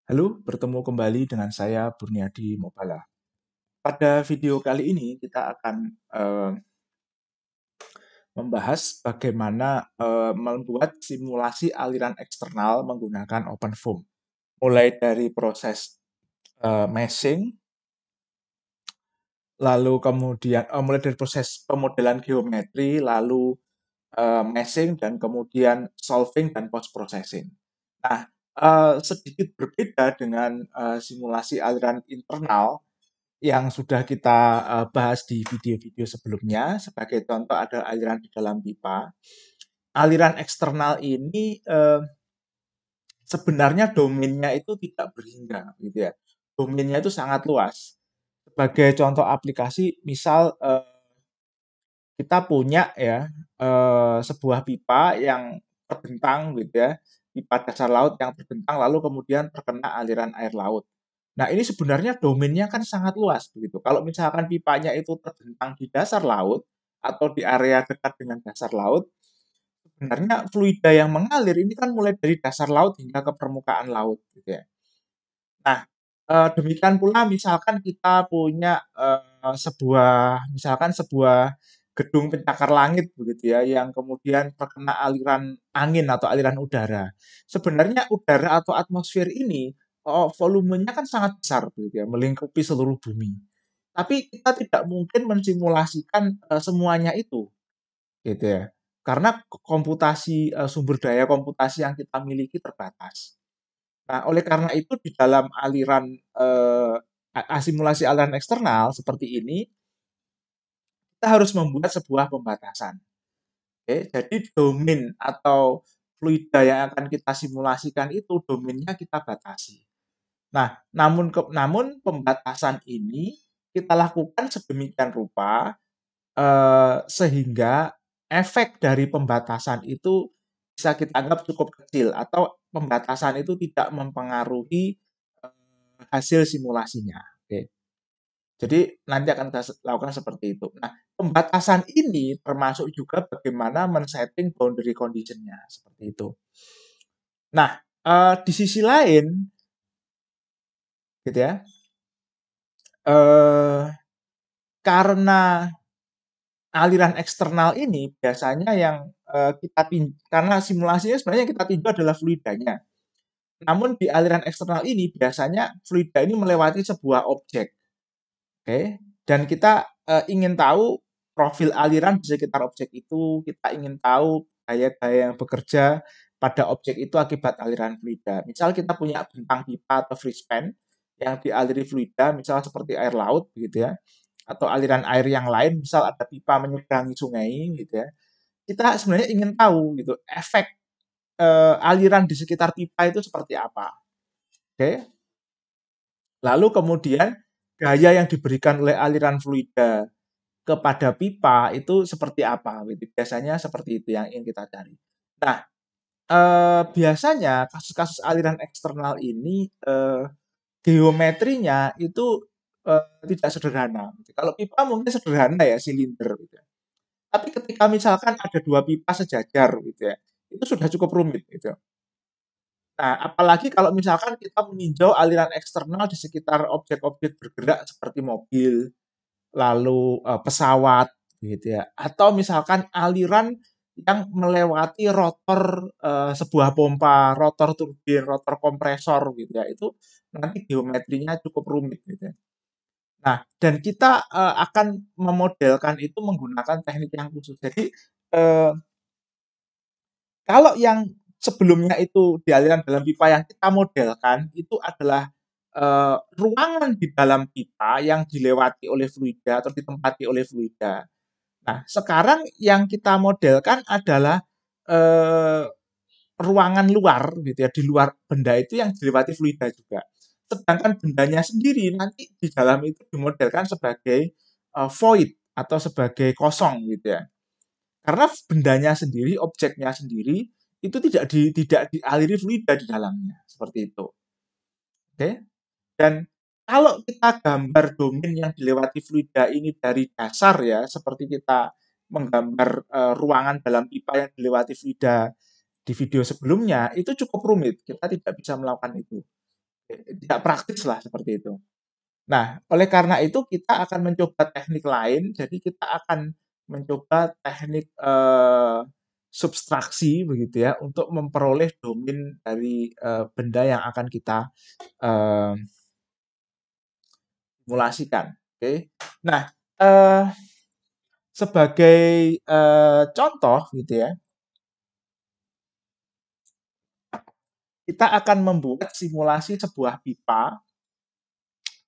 Halo, bertemu kembali dengan saya Burniadi Mobala. Pada video kali ini kita akan membahas bagaimana membuat simulasi aliran eksternal menggunakan OpenFOAM. Mulai dari proses meshing, lalu kemudian mulai dari proses pemodelan geometri, lalu meshing, dan kemudian solving dan post processing. Nah, sedikit berbeda dengan simulasi aliran internal yang sudah kita bahas di video-video sebelumnya. Sebagai contoh ada aliran di dalam pipa. Aliran eksternal ini sebenarnya domainnya itu tidak berhingga, gitu ya. Domainnya itu sangat luas. Sebagai contoh aplikasi, misal kita punya ya sebuah pipa yang terbentang, gitu ya, pipa dasar laut yang terbentang lalu kemudian terkena aliran air laut. Nah, ini sebenarnya domainnya kan sangat luas begitu. Kalau misalkan pipanya itu terbentang di dasar laut atau di area dekat dengan dasar laut, sebenarnya fluida yang mengalir ini kan mulai dari dasar laut hingga ke permukaan laut gitu ya. Nah, demikian pula misalkan kita punya sebuah gedung pencakar langit begitu ya, yang kemudian terkena aliran angin atau aliran udara. Sebenarnya udara atau atmosfer ini volumenya kan sangat besar begitu ya, melingkupi seluruh bumi. Tapi kita tidak mungkin mensimulasikan semuanya itu, gitu ya. Karena komputasi sumber daya komputasi yang kita miliki terbatas. Nah, oleh karena itu di dalam aliran simulasi aliran eksternal seperti ini, kita harus membuat sebuah pembatasan. Oke, jadi domain atau fluida yang akan kita simulasikan itu domainnya kita batasi. Nah, namun pembatasan ini kita lakukan sedemikian rupa sehingga efek dari pembatasan itu bisa kita anggap cukup kecil atau pembatasan itu tidak mempengaruhi hasil simulasinya. Oke. Jadi nanti akan kita lakukan seperti itu. Nah, pembatasan ini termasuk juga bagaimana men-setting boundary condition-nya seperti itu. Nah, di sisi lain gitu ya. Eh karena aliran eksternal ini biasanya yang karena simulasinya sebenarnya yang kita tinjau adalah fluidanya. Namun di aliran eksternal ini biasanya fluida ini melewati sebuah objek. Oke, dan kita ingin tahu profil aliran di sekitar objek itu, kita ingin tahu gaya-gaya yang bekerja pada objek itu akibat aliran fluida. Misal kita punya bentang pipa atau free span yang dialiri fluida, misal seperti air laut, gitu ya, atau aliran air yang lain, misal ada pipa menyeberangi sungai, gitu ya. Kita sebenarnya ingin tahu, gitu, efek aliran di sekitar pipa itu seperti apa. Oke, lalu kemudian gaya yang diberikan oleh aliran fluida kepada pipa itu seperti apa gitu. Biasanya seperti itu yang ingin kita cari. Nah, biasanya kasus-kasus aliran eksternal ini geometrinya itu tidak sederhana. Kalau pipa mungkin sederhana ya, silinder gitu ya. Tapi ketika misalkan ada dua pipa sejajar gitu ya, itu sudah cukup rumit gitu. Nah, apalagi kalau misalkan kita meninjau aliran eksternal di sekitar objek-objek bergerak seperti mobil, lalu pesawat gitu ya, atau misalkan aliran yang melewati rotor sebuah pompa, rotor turbin, rotor kompresor gitu ya, itu nanti geometrinya cukup rumit gitu ya. Nah, dan kita akan memodelkan itu menggunakan teknik yang khusus. Jadi eh, kalau yang sebelumnya itu di aliran dalam pipa yang kita modelkan itu adalah ruangan di dalam pipa yang dilewati oleh fluida atau ditempati oleh fluida. Nah, sekarang yang kita modelkan adalah eh, ruangan luar, gitu ya, di luar benda itu yang dilewati fluida juga. Sedangkan bendanya sendiri nanti di dalam itu dimodelkan sebagai void atau sebagai kosong, gitu ya. Karena bendanya sendiri, objeknya sendiri itu tidak dialiri fluida di dalamnya, seperti itu. Oke. Dan kalau kita gambar domain yang dilewati fluida ini dari dasar ya, seperti kita menggambar ruangan dalam pipa yang dilewati fluida di video sebelumnya, itu cukup rumit. Kita tidak bisa melakukan itu. tidak praktis lah seperti itu. Nah, oleh karena itu kita akan mencoba teknik lain, jadi kita akan mencoba teknik, subtraksi begitu ya, untuk memperoleh domain dari, benda yang akan kita, eee, simulasikan, oke. Nah, eee, sebagai, contoh gitu ya, kita akan membuat simulasi sebuah pipa.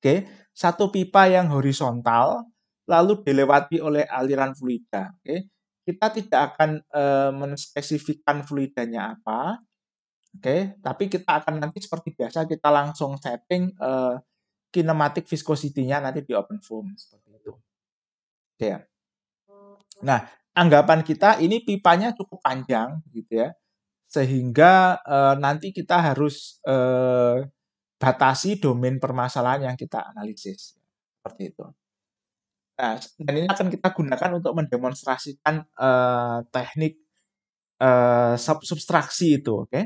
Oke, satu pipa yang horizontal lalu dilewati oleh aliran fluida. Oke, kita tidak akan menspesifikkan fluidanya apa. Oke, tapi kita akan nanti seperti biasa kita langsung setting kinematik viscosity-nya nanti di OpenFOAM seperti itu. Oke ya. Nah, anggapan kita ini pipanya cukup panjang gitu ya, sehingga nanti kita harus batasi domain permasalahan yang kita analisis seperti itu. Nah, dan ini akan kita gunakan untuk mendemonstrasikan, teknik, subtraksi itu, oke.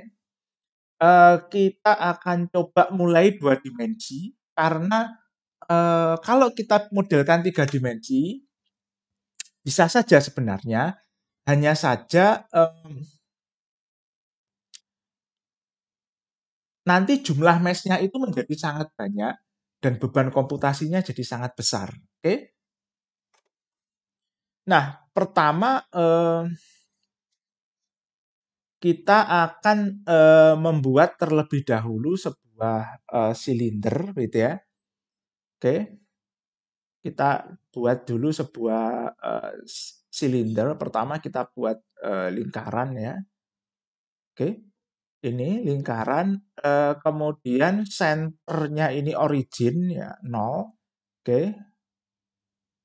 Kita akan coba mulai 2 dimensi, karena, kalau kita modelkan 3 dimensi, bisa saja sebenarnya, hanya saja, nanti jumlah mesh-nya itu menjadi sangat banyak, dan beban komputasinya jadi sangat besar, oke. Nah, pertama, kita akan, membuat terlebih dahulu sebuah, silinder gitu ya, oke. Kita buat dulu sebuah, silinder, pertama kita buat, lingkaran ya, oke. Ini lingkaran, kemudian senternya ini origin ya, 0, oke,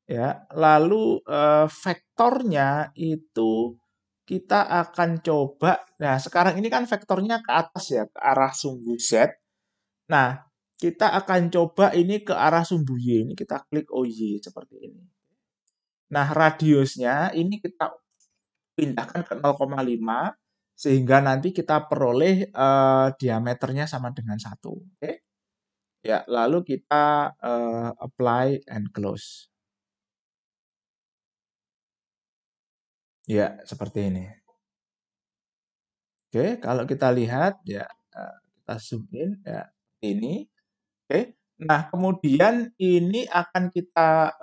ya. Lalu, vektornya itu kita akan coba, nah sekarang ini kan vektornya ke atas ya, ke arah sumbu Z. Nah, kita akan coba ini ke arah sumbu Y, ini kita klik OY seperti ini. Nah, radiusnya ini kita pindahkan ke 0,5 sehingga nanti kita peroleh, diameternya sama dengan 1, oke. Ya, lalu kita, apply and close. Ya, seperti ini. Oke, kalau kita lihat ya, kita zoom in ya, ini, oke. Nah, kemudian ini akan kita,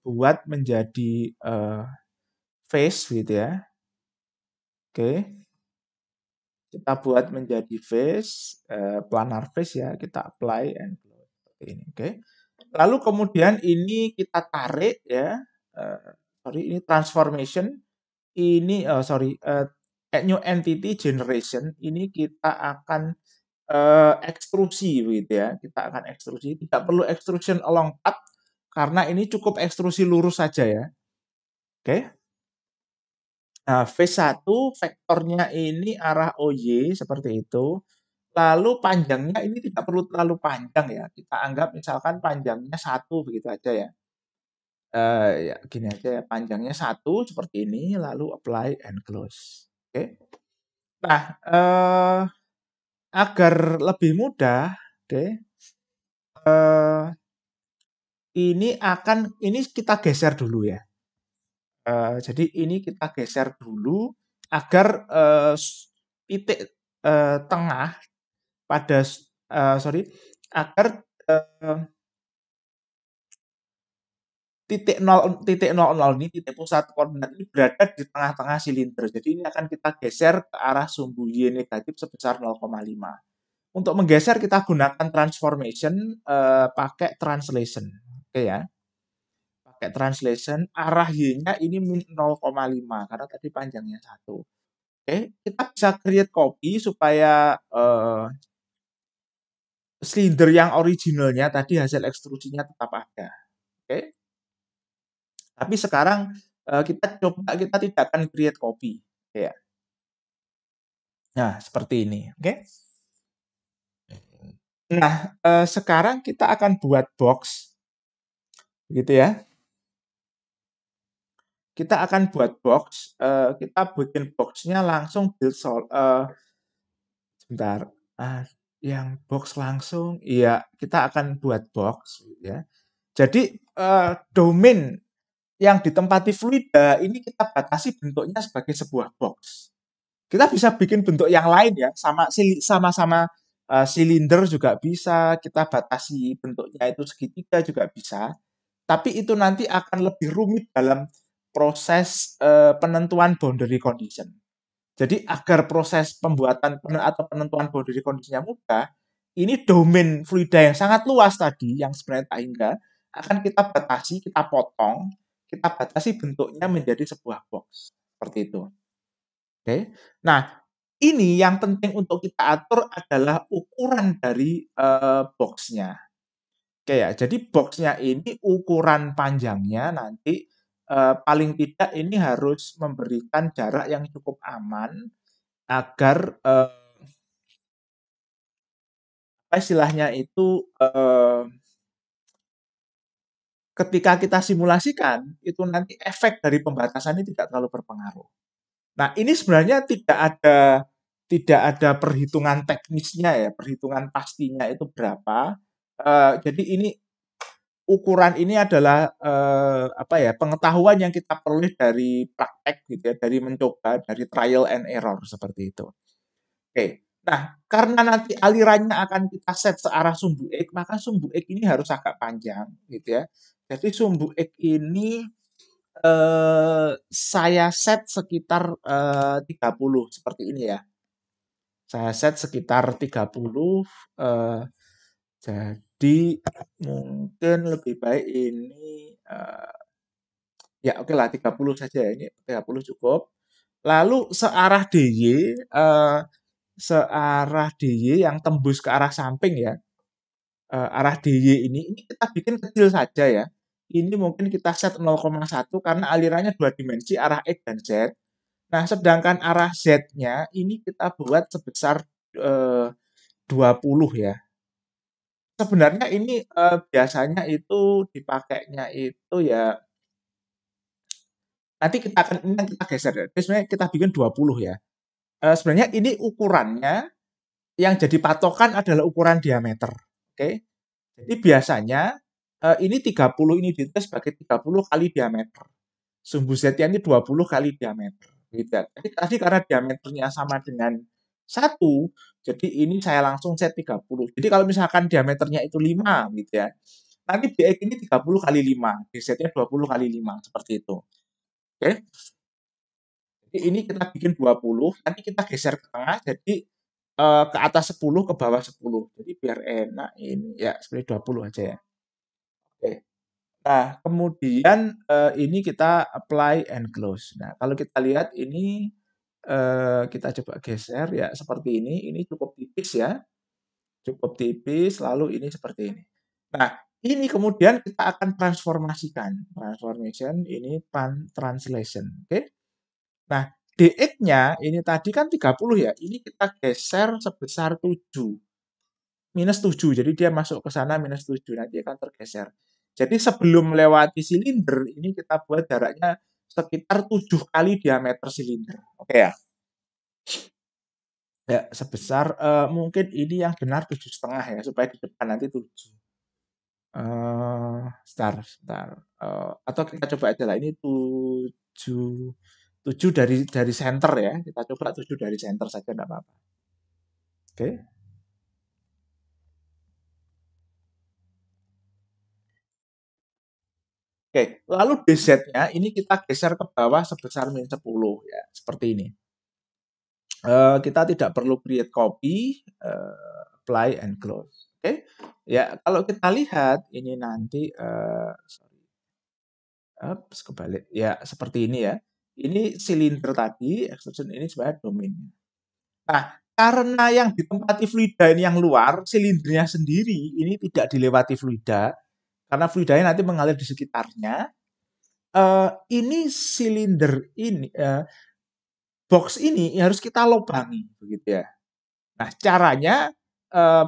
buat menjadi, face gitu ya. Oke, kita buat menjadi face, planar face ya, kita apply and close seperti ini, oke. Lalu kemudian ini kita tarik ya, sorry ini transformation, ini, sorry, new entity generation, ini kita akan, ekstrusi gitu ya, kita akan ekstrusi, tidak perlu extrusion along path, karena ini cukup ekstrusi lurus saja ya, oke. Nah, V1 vektornya ini arah OY seperti itu, lalu panjangnya ini tidak perlu terlalu panjang ya, kita anggap misalkan panjangnya 1 begitu aja ya. Ya gini aja ya, panjangnya 1 seperti ini, lalu apply and close, oke. Nah, agar lebih mudah, oke, ini kita geser dulu ya. Jadi ini kita geser dulu agar, titik, tengah pada sorry, agar, titik nol ini, titik pusat koordinat ini berada di tengah-tengah silinder. Jadi ini akan kita geser ke arah sumbu Y negatif sebesar 0,5. Untuk menggeser kita gunakan transformation, pakai translation, oke ya. Pakai translation, arah Y-nya ini 0,5 karena tadi panjangnya 1. Oke, kita bisa create copy supaya, silinder yang originalnya tadi hasil ekstrusinya tetap ada, oke. Tapi sekarang, kita tidak akan create copy, ya. Nah, seperti ini, oke. Nah, sekarang kita akan buat box, gitu ya. Kita akan buat box, kita bikin box-nya langsung sebentar, ah, Yang box langsung, iya kita akan buat box ya. Jadi, domain yang ditempati fluida ini kita batasi bentuknya sebagai sebuah box. Kita bisa bikin bentuk yang lain ya, sama-sama silinder juga bisa, kita batasi bentuknya itu segitiga juga bisa. Tapi itu nanti akan lebih rumit dalam proses penentuan boundary condition. Jadi agar proses pembuatan atau penentuan boundary condition-nya mudah, ini domain fluida yang sangat luas tadi, yang sebenarnya tak hingga, akan kita batasi, kita potong, kita batasi bentuknya menjadi sebuah box. Seperti itu. Oke. Nah, ini yang penting untuk kita atur adalah ukuran dari box-nya. Oke ya, jadi box-nya ini ukuran panjangnya nanti paling tidak ini harus memberikan jarak yang cukup aman agar apa istilahnya itu ketika kita simulasikan itu nanti efek dari pembatasan ini tidak terlalu berpengaruh. Nah, ini sebenarnya tidak ada perhitungan teknisnya ya, perhitungan pastinya itu berapa. Jadi ini ukuran ini adalah apa ya, pengetahuan yang kita peroleh dari praktek gitu ya, dari mencoba, dari trial and error seperti itu. Oke. Nah, karena nanti alirannya akan kita set searah sumbu X, maka sumbu X ini harus agak panjang gitu ya. Jadi sumbu X ini saya set sekitar 30 seperti ini ya. Saya set sekitar 30 jadi mungkin lebih baik ini ya oke lah 30 saja ya, ini 30 cukup. Lalu searah DY yang tembus ke arah samping ya. Arah DY ini kita bikin kecil saja ya. Ini mungkin kita set 0,1 karena alirannya dua dimensi arah X dan Z. Nah, sedangkan arah Z-nya ini kita buat sebesar 20 ya. Sebenarnya ini biasanya itu dipakainya itu ya nanti kita akan ini kita geser ya. Jadi sebenarnya kita bikin 20 ya. Sebenarnya ini ukurannya yang jadi patokan adalah ukuran diameter. Oke. Jadi biasanya ini 30 ini ditulis sebagai 30 kali diameter. Sumbu Z-nya ini 20 kali diameter. Gitu. Jadi tadi karena diameternya sama dengan 1, jadi ini saya langsung set 30. Jadi kalau misalkan diameternya itu 5 gitu ya. Nanti BX ini 30 kali 5, DZ-nya 20 kali 5 seperti itu. Oke. Jadi ini kita bikin 20, nanti kita geser ke tengah jadi ke atas 10 ke bawah 10. Jadi biar enak ini ya seperti 20 aja ya. Oke. Nah, kemudian ini kita apply and close. Nah, kalau kita lihat ini kita coba geser ya seperti ini. Ini cukup tipis ya, cukup tipis. Lalu ini seperti ini. Nah, ini kemudian kita akan transformasikan. Transformation ini translation. Oke. Nah, DX-nya ini tadi kan 30 ya. Ini kita geser sebesar 7. Minus 7. Jadi dia masuk ke sana minus 7. Nanti akan tergeser. Jadi sebelum melewati silinder, ini kita buat jaraknya sekitar 7 kali diameter silinder. Oke ya? Ya, sebesar mungkin ini yang benar 7,5 ya, supaya di depan nanti 7. Sebentar. Atau kita coba aja lah, ini 7, 7 dari center ya. Kita coba 7 dari center saja, enggak apa-apa. Oke. Oke, lalu DZ-nya ini kita geser ke bawah sebesar min 10 ya, seperti ini. Kita tidak perlu create copy, apply and close. Oke. Ya, kalau kita lihat ini nanti kebalik. Ya, seperti ini ya. Ini silinder tadi, extrusion ini sebenarnya domainnya. Nah, karena yang ditempati fluida ini yang luar, silindernya sendiri ini tidak dilewati fluida, karena fluidanya nanti mengalir di sekitarnya. Ini silinder ini, box ini harus kita lubangi, begitu ya. Nah, caranya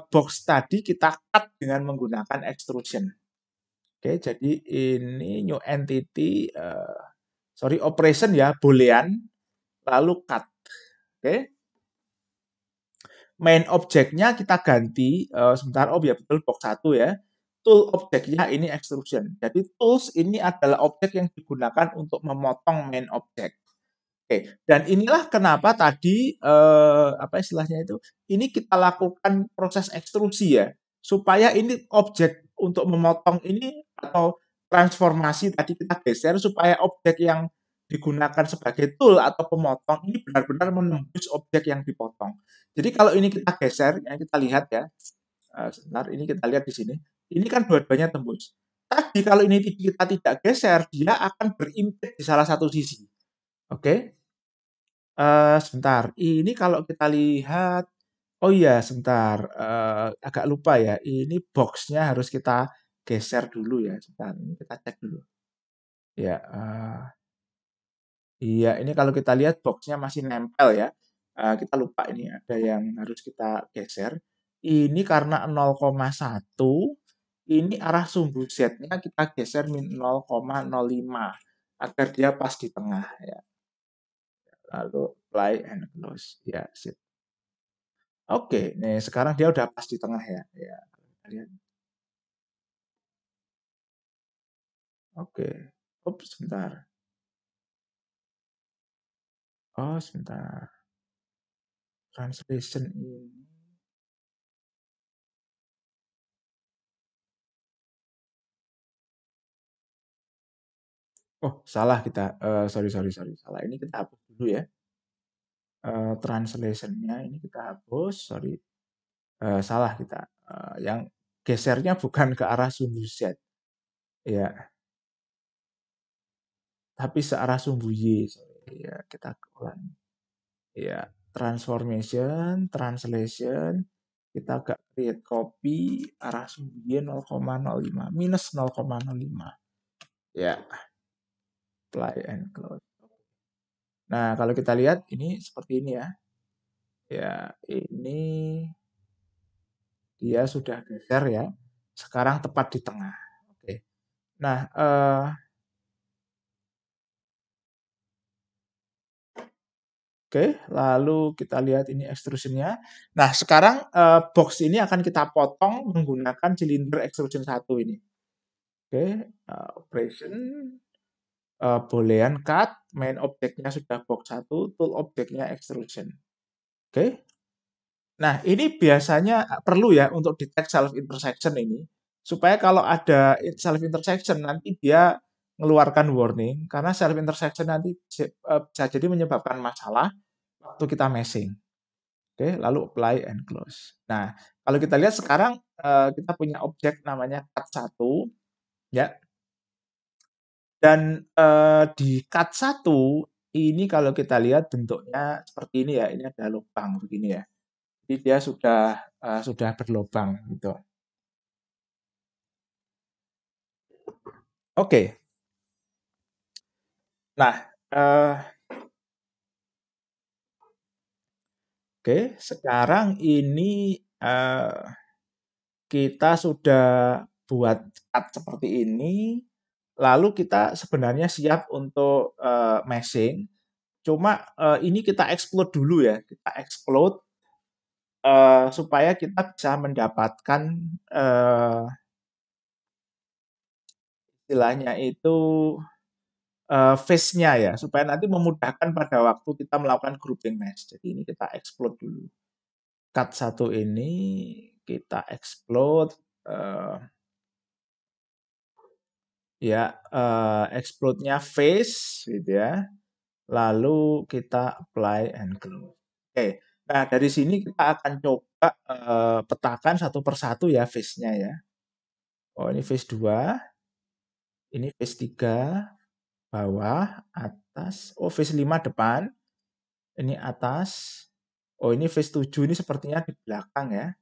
box tadi kita cut dengan menggunakan extrusion. Oke, jadi ini new entity, operation ya, boolean, lalu cut. Oke. main objeknya kita ganti, sebentar, oh ya betul box 1 ya. Tool objeknya ini extrusion. Jadi tools ini adalah objek yang digunakan untuk memotong main objek. Oke, dan inilah kenapa tadi, apa istilahnya itu, ini kita lakukan proses ekstrusi ya, supaya ini objek untuk memotong ini atau transformasi tadi kita geser supaya objek yang digunakan sebagai tool atau pemotong ini benar-benar menembus objek yang dipotong. Jadi kalau ini kita geser, ya kita lihat ya, sebentar ini kita lihat di sini, ini kan dua-duanya tembus. Tapi kalau ini kita tidak geser, dia akan berimpact di salah satu sisi. Oke? Sebentar, ini kalau kita lihat oh iya sebentar, agak lupa ya, ini box-nya harus kita geser dulu ya, sebentar, ini kita cek dulu. Ya, iya ini kalau kita lihat box-nya masih nempel ya, kita lupa ini ada yang harus kita geser. Ini karena 0,1, ini arah sumbu Z-nya kita geser 0,05 agar dia pas di tengah ya. Lalu apply and close, ya sip. Oke, nih sekarang dia udah pas di tengah ya. Ya, lihat. Oke. Ups, sebentar. Oh, sebentar. Translation ini. Oh, salah kita. Sorry, sorry, sorry. Salah. Ini kita hapus dulu ya. Translation-nya ini kita hapus. Sorry. Salah kita. Yang gesernya bukan ke arah sumbu Z. Ya, tapi searah sumbu Y. Sorry. Ya, kita ulangi. Ya, transformation, translation, kita agak create copy, arah sumbu Y 0,05, minus 0,05. Ya, apply and close. Nah, kalau kita lihat ini seperti ini ya. Ya, ini dia sudah geser ya. Sekarang tepat di tengah. Oke. Nah, Oke, lalu kita lihat ini extrusionnya. Nah, sekarang box ini akan kita potong menggunakan silinder extrusion 1 ini. Oke, operation, boolean cut, main objeknya sudah box 1, tool objeknya extrusion. Oke. Nah, ini biasanya perlu ya untuk detect self intersection ini, supaya kalau ada self intersection nanti dia mengeluarkan warning, karena self intersection nanti bisa jadi menyebabkan masalah waktu kita meshing. Oke, lalu apply and close. Nah, kalau kita lihat sekarang kita punya objek namanya cut 1 ya. Dan di cut 1 ini kalau kita lihat bentuknya seperti ini ya, ini ada lubang begini ya. Jadi dia sudah berlubang gitu. Oke. Nah, oke, sekarang ini kita sudah buat cut seperti ini, lalu kita sebenarnya siap untuk meshing. Cuma ini kita explode dulu ya, kita explode supaya kita bisa mendapatkan istilahnya itu face-nya ya, supaya nanti memudahkan pada waktu kita melakukan grouping mesh. Jadi ini kita explode dulu. Cut 1 ini kita explode ya explode-nya face gitu ya. Lalu kita apply and close. Oke. Nah, dari sini kita akan coba petakan satu persatu ya face-nya ya. Oh, ini face 2, ini face 3, bawah, atas. Oh, face 5 depan. Ini atas. Oh, ini face 7 ini sepertinya di belakang ya.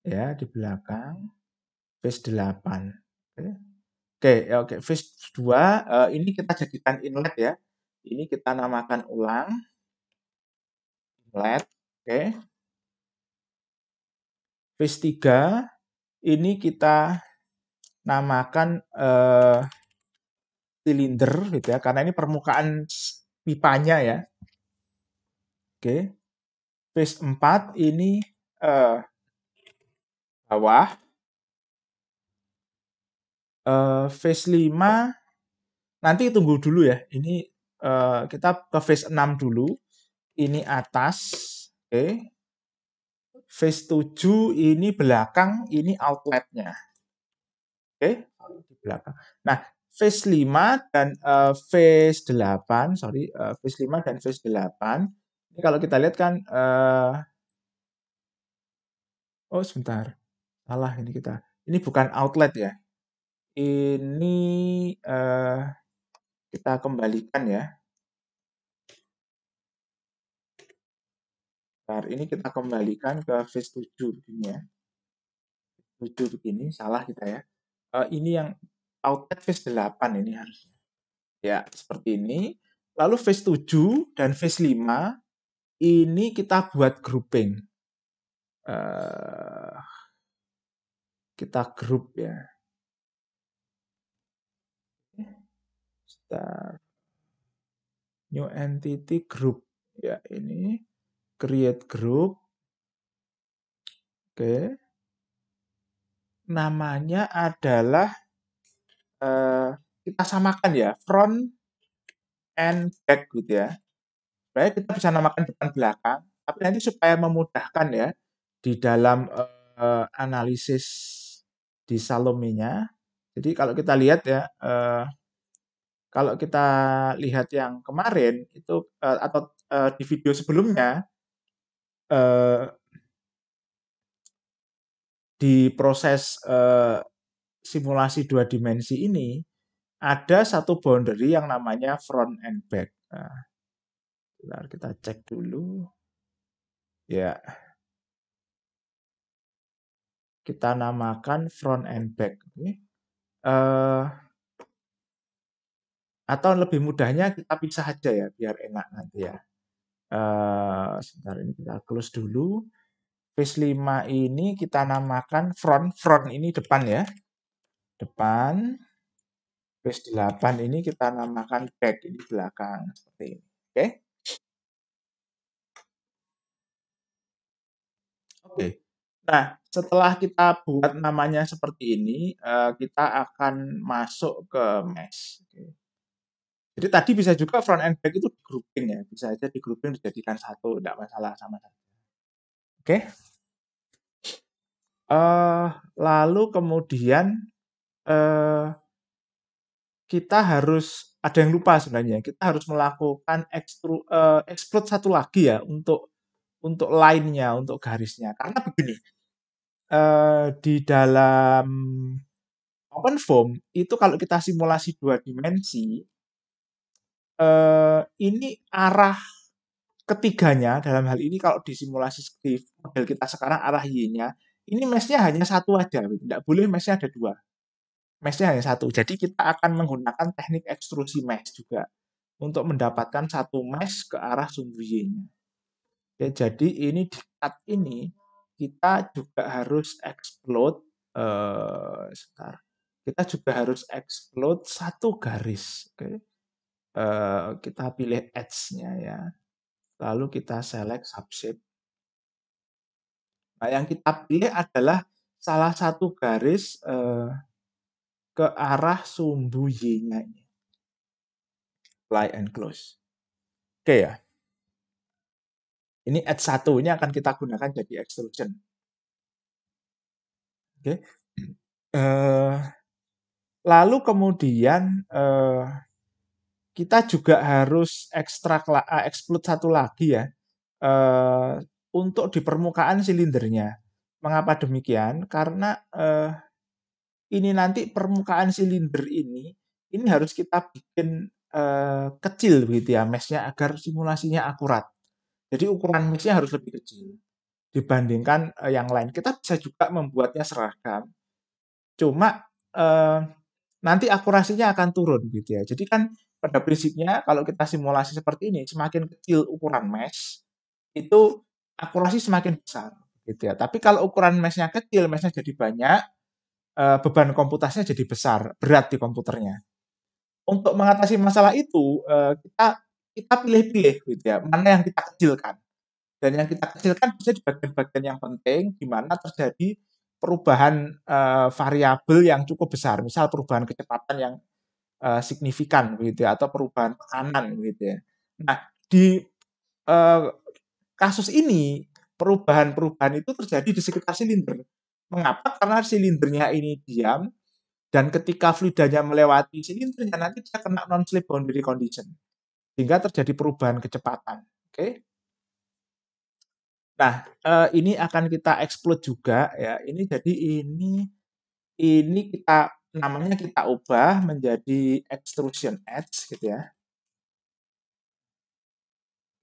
Ya, di belakang. Face 8. Oke. Oke, ya oke. Face 2 ini kita jadikan inlet ya. Ini kita namakan ulang. Inlet. Oke. Face 3 ini kita namakan silinder gitu ya, karena ini permukaan pipanya ya. Oke. Face 4 ini eh, bawah, phase 5 nanti tunggu dulu ya. Ini kita ke phase 6 dulu. Ini atas, oke. Phase 7 ini belakang, ini outletnya. Oke, di belakang. Nah, phase 5 dan phase 8, sorry, phase 5 dan phase 8. Ini kalau kita lihat kan, oh sebentar, salah ini kita. Ini bukan outlet ya. Ini kita kembalikan ya. Bentar, ini kita kembalikan ke phase 7 begini ya. 7 begini, salah kita ya. Ini yang outlet phase 8 ini harusnya. Ya, seperti ini. Lalu phase 7 dan phase 5 ini kita buat grouping. Eh, kita grup ya. Start new entity group. Ya, ini create group. Oke. Namanya adalah kita samakan ya, front and back gitu ya. Sebenarnya kita bisa namakan depan belakang, tapi nanti supaya memudahkan ya di dalam analisis di Salome-nya. Jadi kalau kita lihat ya, kalau kita lihat yang kemarin itu atau di video sebelumnya, di proses simulasi 2 dimensi ini ada satu boundary yang namanya front and back. Nah, bentar kita cek dulu. Ya, kita namakan front and back. Atau lebih mudahnya kita pisah aja ya, biar enak nanti ya. Sebentar ini kita close dulu. Phase 5 ini kita namakan front. Front ini depan ya. Depan. Phase 8 ini kita namakan back. Ini belakang. Seperti ini. Oke. Oke. Nah, setelah kita buat namanya seperti ini, kita akan masuk ke mesh. Oke. Jadi tadi bisa juga front and back itu di grouping ya. Bisa aja di grouping dijadikan satu. Tidak masalah sama saja. Oke. Lalu kemudian kita harus ada yang lupa sebenarnya. Kita harus melakukan extrude satu lagi ya untuk line-nya, untuk garisnya. Karena begini, di dalam OpenFOAM itu kalau kita simulasi 2 dimensi, ini arah ketiganya dalam hal ini kalau di simulasi di model kita sekarang arah Y-nya, ini mesh-nya hanya satu aja, tidak boleh mesh-nya ada 2. Mesh-nya hanya satu. Jadi kita akan menggunakan teknik ekstrusi mesh juga untuk mendapatkan satu mesh ke arah sumbu Y-nya. Ya, jadi ini di cut ini kita juga harus explode sebentar. Kita juga harus explode satu garis. Oke. Kita pilih edge-nya ya. Lalu kita select subshape. Nah, yang kita pilih adalah salah satu garis ke arah sumbu Y-nya ini. Apply and close. Oke ya. Ini edge 1 ini akan kita gunakan jadi extrusion. Oke. Lalu kemudian kita juga harus extrude satu lagi ya untuk di permukaan silindernya. Mengapa demikian? Karena ini nanti permukaan silinder ini harus kita bikin kecil begitu ya mesh-nya agar simulasinya akurat. Jadi ukuran mesh-nya harus lebih kecil dibandingkan yang lain. Kita bisa juga membuatnya seragam. Cuma nanti akurasinya akan turun gitu ya. Jadi kan pada prinsipnya kalau kita simulasi seperti ini, semakin kecil ukuran mesh, itu akurasi semakin besar gitu ya. Tapi kalau ukuran mesh-nya kecil, mesh-nya jadi banyak, beban komputasinya jadi besar, berat di komputernya. Untuk mengatasi masalah itu, kita pilih-pilih gitu ya, mana yang kita kecilkan. Dan yang kita kecilkan bisa di bagian-bagian yang penting, di mana terjadi perubahan variabel yang cukup besar. Misal perubahan kecepatan yang signifikan begitu ya, atau perubahan tekanan begitu ya. Nah, di eh, kasus ini perubahan-perubahan itu terjadi di sekitar silinder. Mengapa? Karena silindernya ini diam dan ketika fluidanya melewati silindernya nanti dia kena non-slip boundary condition sehingga terjadi perubahan kecepatan. Oke. Nah, ini akan kita explode juga ya. Ini jadi ini kita namanya kita ubah menjadi extrusion edge gitu ya.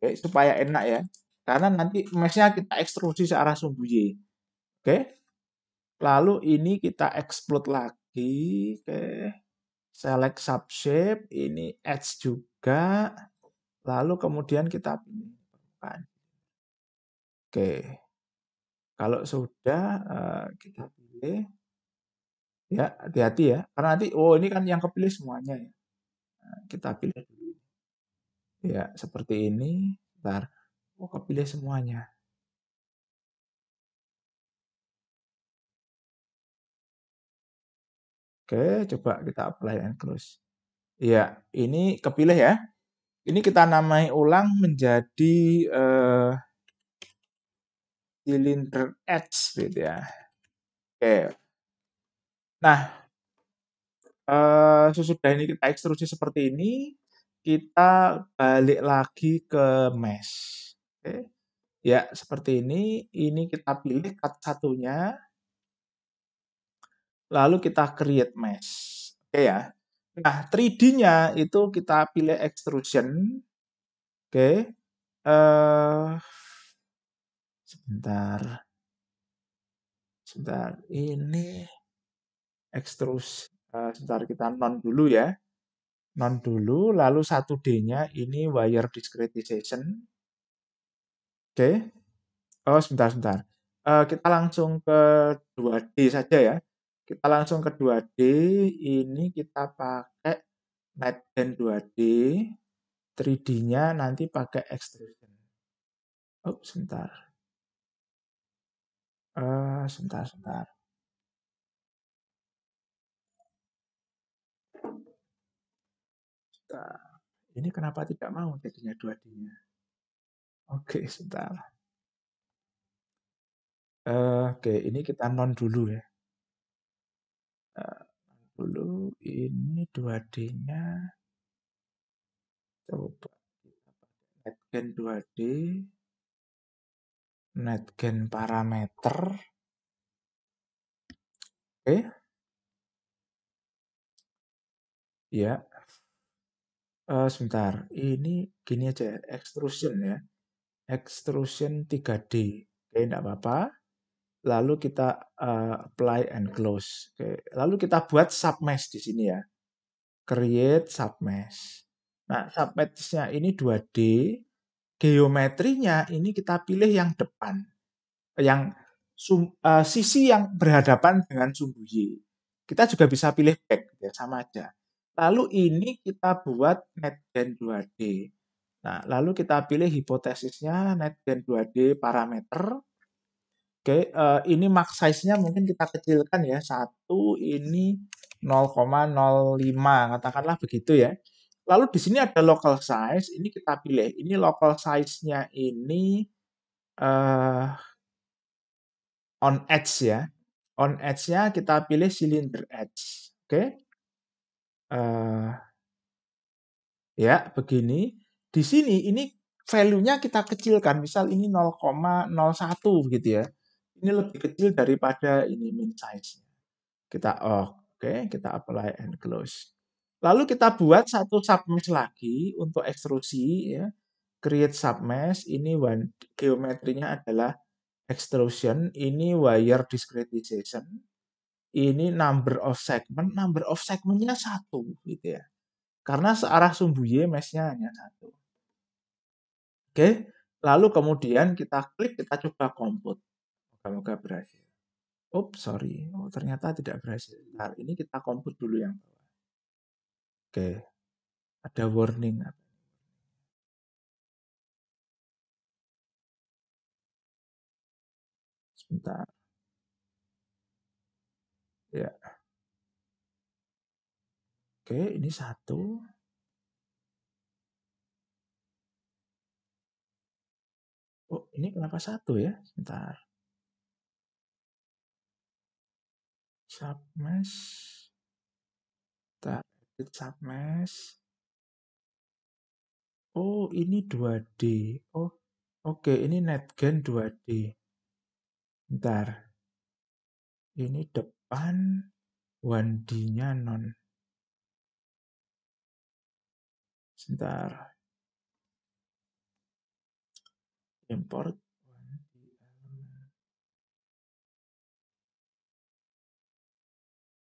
Oke, supaya enak ya. Karena nanti mesh-nya kita ekstrusi searah sumbu Y. Oke. Lalu ini kita explode lagi. Oke. Select subshape, ini edge juga. Lalu kemudian kita pilih permukaan. Oke. Kalau sudah kita pilih ya, hati-hati ya. Karena nanti oh ini kan yang kepilih semuanya ya. Nah, kita pilih dulu. Ya, seperti ini. Bentar. Oh, kepilih semuanya. Oke, coba kita apply and close. Iya, ini kepilih ya. Ini kita namai ulang menjadi cylinder edge gitu ya. Oke. Nah, sesudah ini kita ekstrusi seperti ini, kita balik lagi ke mesh. Oke. Ya, seperti ini. Ini kita pilih cut satunya, lalu kita create mesh. Oke ya. Nah, 3D-nya itu kita pilih extrusion. Oke. Sebentar. Sebentar. Ini sebentar kita non dulu ya. Non dulu, lalu 1D-nya ini wire discretization. Oke. Oh, sebentar. Kita langsung ke 2D saja ya. Kita langsung ke 2D, ini kita pakai NetBeans 2D, 3D-nya nanti pakai extrusion. Oh, sebentar. Sebentar. Ini kenapa tidak mau jadinya 2D-nya? Oke, sebentar. Oke, ini kita non dulu ya. Dulu ini 2D-nya coba NetBeans 2D, NetBeans parameter. Oke, ya. Sebentar. Ini gini aja, extrusion ya. Extrusion 3D. Oke, enggak apa-apa. Lalu kita apply and close. Oke, lalu kita buat submesh di sini ya. Create submesh. Nah, submesh-nya ini 2D. Geometrinya ini kita pilih yang depan. Yang sisi yang berhadapan dengan sumbu Y. Kita juga bisa pilih back, ya, sama aja. Lalu ini kita buat NetBeans 2D. Nah, lalu kita pilih hipotesisnya NetBeans 2D parameter. Oke, ini max size-nya mungkin kita kecilkan ya. 1, ini 0,05, katakanlah begitu ya. Lalu di sini ada local size, ini kita pilih. Ini local size-nya ini uh, on edge ya. On edge-nya kita pilih cylinder edge. Oke. Uh, ya, begini. Di sini ini value-nya kita kecilkan. Misal ini 0,01 gitu ya. Ini lebih kecil daripada ini min size-nya. Kita oke, kita apply and close. Lalu kita buat satu submesh lagi untuk ekstrusi ya. Create submesh, ini geometrinya adalah extrusion, ini wire discretization, ini number of segmentnya 1 gitu ya. Karena searah sumbu Y mesh-nya hanya 1. Oke, lalu kemudian kita klik, kita coba compute. Moga-moga berhasil. Sorry. Oh, ternyata tidak berhasil. Nah, ini kita compute dulu yang bawah. Oke, ada warning. Sebentar. Ya, oke, ini 1. Oh, ini kenapa 1 ya? Sebentar. Submesh. Kita edit submesh. Oh, ini 2D. Oh, oke, ini netgen 2D. Bentar. Ini depan 1D-nya non. Sebentar. Import 1D element.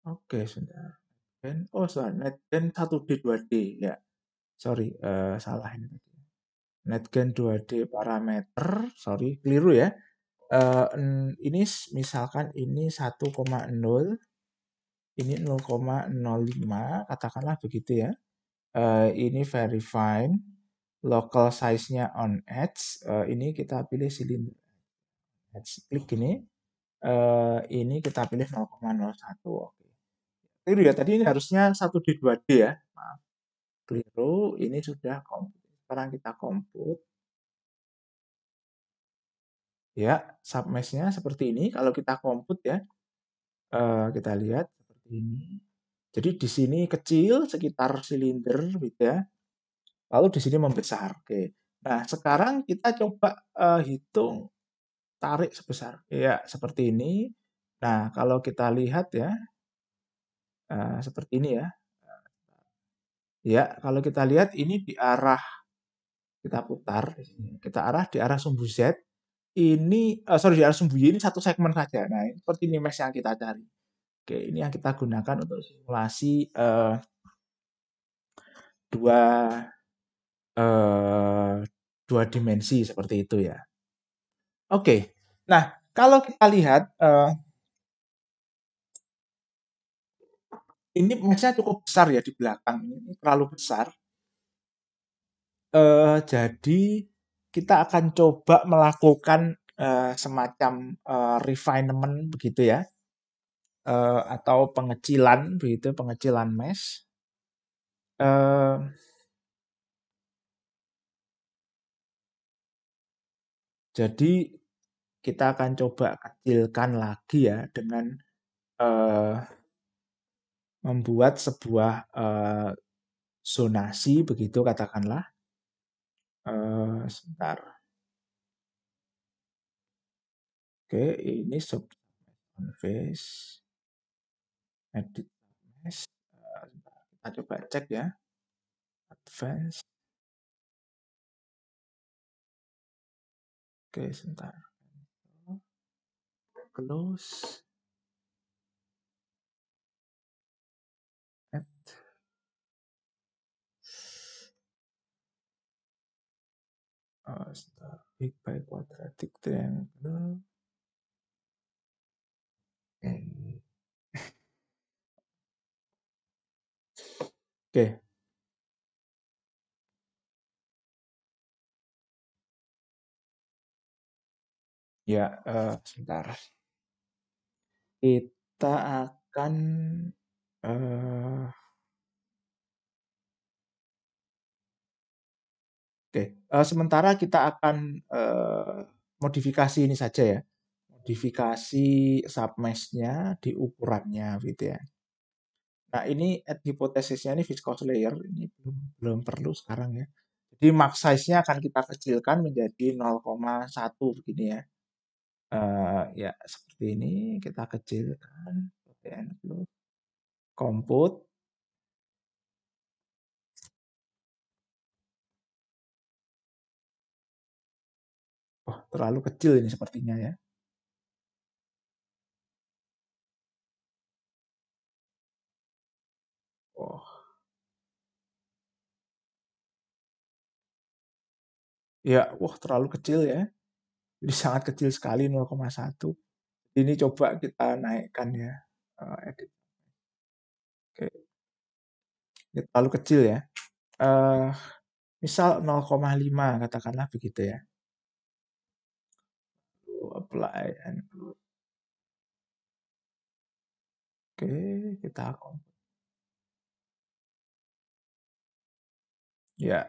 Oke, sebentar. Oh, sorry. Netgen 1D 2D. Ya, sorry. Salah ini tadi. Netgen 2D parameter. Sorry, keliru ya. Ini misalkan ini 1,0, ini 0,05, katakanlah begitu ya. Ini very fine, local size-nya on edge, ini kita pilih silinder edge, klik gini, ini kita pilih 0,01. Oke. Keliru ya, tadi ini harusnya 1D 2D ya, maaf, keliru, ini sudah komput. Sekarang kita komput. Ya, submesh-nya seperti ini, kalau kita komput ya, kita lihat seperti ini. Jadi di sini kecil sekitar silinder gitu ya. Lalu di sini membesar. Oke. Nah, sekarang kita coba hitung tarik sebesar ya seperti ini. Nah, kalau kita lihat ya seperti ini ya. Ya, kalau kita lihat ini di arah kita putar, kita arah di arah sumbu Z. Ini sorry di arah sumbu Y ini satu segmen saja. Nah, seperti ini mesh yang kita cari. Oke, ini yang kita gunakan untuk simulasi dua eh, dua dimensi seperti itu ya. Oke, nah kalau kita lihat ini meshnya cukup besar ya di belakang ini terlalu besar. Jadi kita akan coba melakukan semacam refinement begitu ya, atau pengecilan begitu, pengecilan mesh. Eh, jadi kita akan coba kecilkan lagi ya dengan eh, membuat sebuah zonasi begitu katakanlah. Sebentar. Oke, ini sub face edit mesh. Kita coba cek ya. Advance. Oke, sebentar. Close. Add. Sebentar. Big by quadratic triangle. Oke. Ya, sebentar. Kita akan oke, sementara kita akan modifikasi ini saja ya. Modifikasi submesh-nya di ukurannya gitu ya. Nah, ini add hipotesisnya ini viscose layer ini belum perlu sekarang ya. Jadi max size-nya akan kita kecilkan menjadi 0,1 begini ya. Ya seperti ini kita kecilkan, komput. Oh, terlalu kecil ini sepertinya ya. Oh, ya, wah terlalu kecil ya. Jadi sangat kecil sekali 0,1. Ini coba kita naikkan ya. Edit. Oke, ini terlalu kecil ya. Misal 0,5 katakanlah begitu ya. Apply and close. Oke, kita ya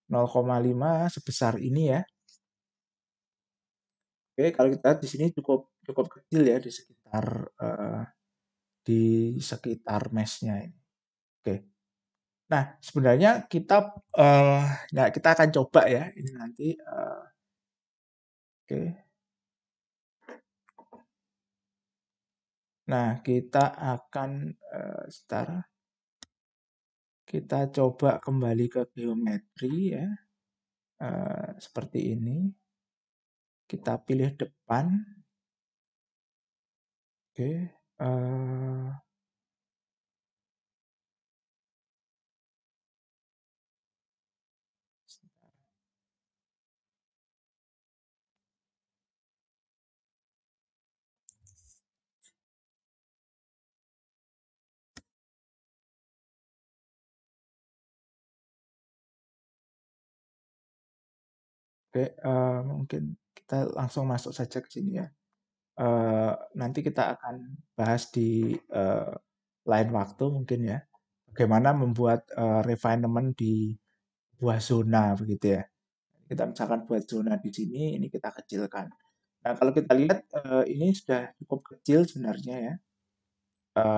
0,5 sebesar ini ya. Oke, kalau kita lihat di sini cukup cukup kecil ya eh, di sekitar meshnya ini. Oke. Nah, sebenarnya eh, kita akan coba ya ini nanti. Oke. Nah, kita akan sebentar. Kita coba kembali ke geometri ya. Seperti ini. Kita pilih depan. Oke. eh, oke, mungkin kita langsung masuk saja ke sini ya. Nanti kita akan bahas di lain waktu mungkin ya. Bagaimana membuat refinement di buah zona begitu ya. Kita misalkan buat zona di sini, ini kita kecilkan. Nah, kalau kita lihat ini sudah cukup kecil sebenarnya ya.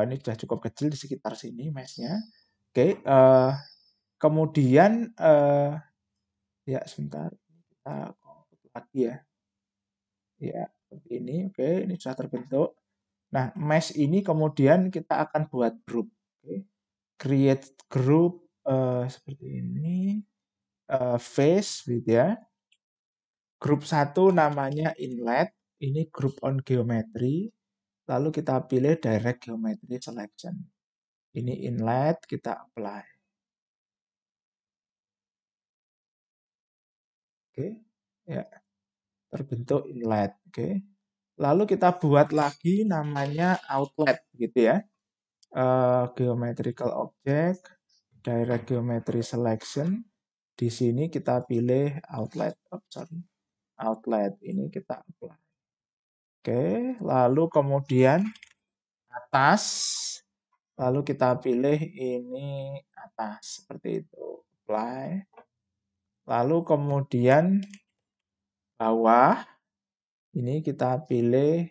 Ini sudah cukup kecil di sekitar sini meshnya. Oke, kemudian ya sebentar kita komput lagi ya. Ya, seperti ini. Oke, ini sudah terbentuk. Nah, mesh ini kemudian kita akan buat grup. Oke. Create group seperti ini. Face gitu ya. Grup satu namanya inlet. Ini group on geometry. Lalu kita pilih direct geometry selection. Ini inlet, kita apply. Oke. Ya, terbentuk inlet. Oke. Lalu kita buat lagi namanya outlet gitu ya. Geometrical object, direct geometry selection. Di sini kita pilih outlet. Oh, sorry. Outlet ini kita apply. Oke, lalu kemudian atas, lalu kita pilih ini atas seperti itu. Apply. Lalu kemudian bawah, ini kita pilih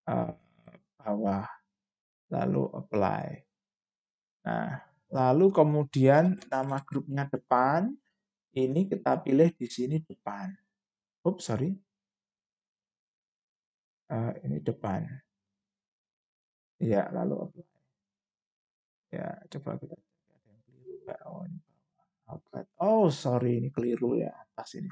eh, bawah, lalu apply. Nah, lalu kemudian nama grupnya depan, ini kita pilih di sini depan. Oops, sorry. Ini depan. Ya, lalu apply. Ya, coba kita cek ada yang keliru nggak? Oh, ini outlet. Oh, sorry, ini keliru ya atas ini.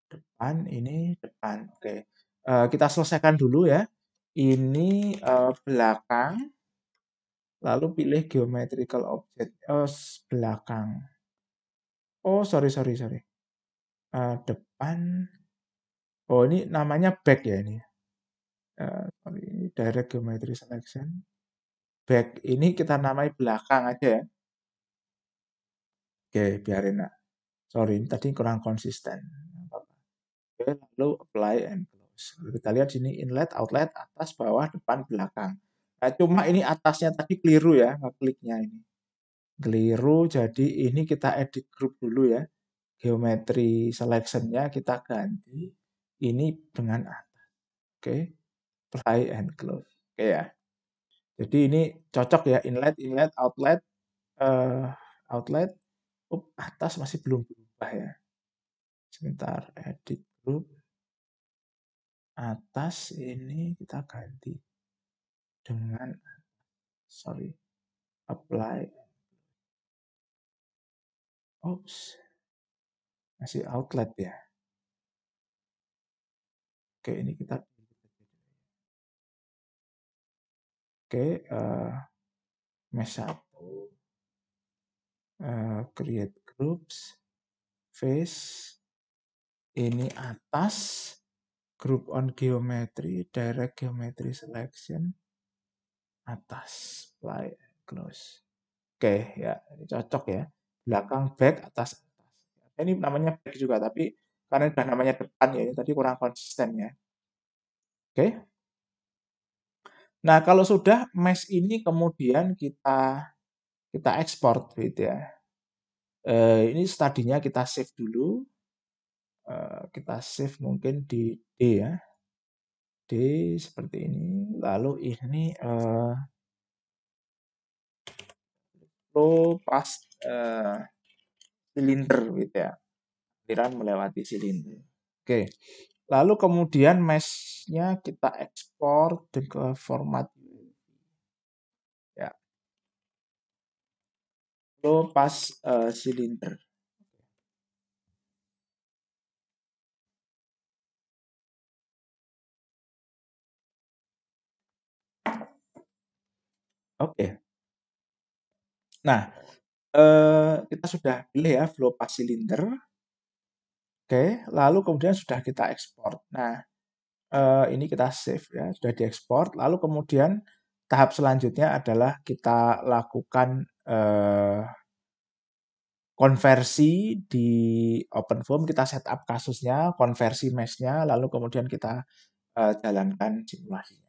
Depan, ini depan. Oke. Kita selesaikan dulu ya. Ini belakang, lalu pilih geometrical object. Oh, belakang. Oh, sorry, sorry, sorry. Depan. Oh, ini namanya back ya ini. Sorry, ini direct geometry selection. Back ini kita namai belakang aja ya. Oke, biarin lah. Sorry, ini tadi kurang konsisten. Oke, lalu apply and close. Kita lihat sini inlet, outlet, atas, bawah, depan, belakang. Nah, cuma ini atasnya tadi keliru ya, ngekliknya ini. Keliru, jadi ini kita edit group dulu ya. Geometri selection-nya kita ganti. Ini dengan atas. Oke, apply and close. Oke ya. Jadi ini cocok ya, inlet, inlet, outlet, eh, outlet. Atas masih belum berubah ya. Sebentar, edit group. Atas ini kita ganti dengan sorry, apply. Oops, masih outlet ya. Oke, ini kita oke, mesh 1, create groups, face, ini atas, group on geometry, direct geometry selection, atas, apply, close. Oke, ya, ini cocok ya. Belakang, back, atas, atas. Ini namanya back juga, tapi karena udah namanya depan ya, ini tadi kurang konsisten ya. Oke. Nah, kalau sudah mesh ini kemudian kita ekspor gitu ya. Ini tadinya kita save dulu, kita save mungkin di D ya, D seperti ini. Lalu ini flow pas silinder gitu ya, aliran melewati silinder. Oke, lalu kemudian mesh-nya kita ekspor ke format ya, flow pas silinder. Oke, nah kita sudah pilih ya flow pas silinder. Oke, lalu kemudian sudah kita ekspor. Nah, ini kita save ya, sudah diekspor. Lalu kemudian tahap selanjutnya adalah kita lakukan konversi di OpenFOAM, kita setup kasusnya, konversi mesh-nya, lalu kemudian kita jalankan simulasinya.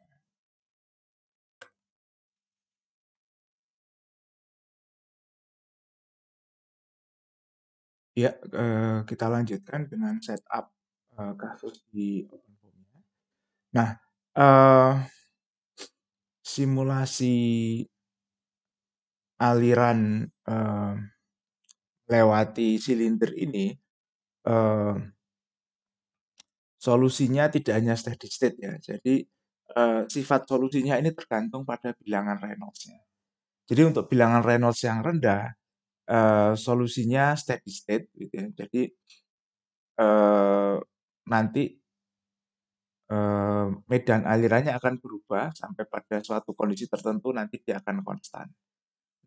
Ya, kita lanjutkan dengan setup kasus di OpenFOAM. Nah, simulasi aliran lewati silinder ini eh, solusinya tidak hanya steady state ya. Jadi sifat solusinya ini tergantung pada bilangan Reynolds-nya. Jadi untuk bilangan Reynolds yang rendah, solusinya steady state gitu ya. Jadi nanti medan alirannya akan berubah sampai pada suatu kondisi tertentu nanti dia akan konstan.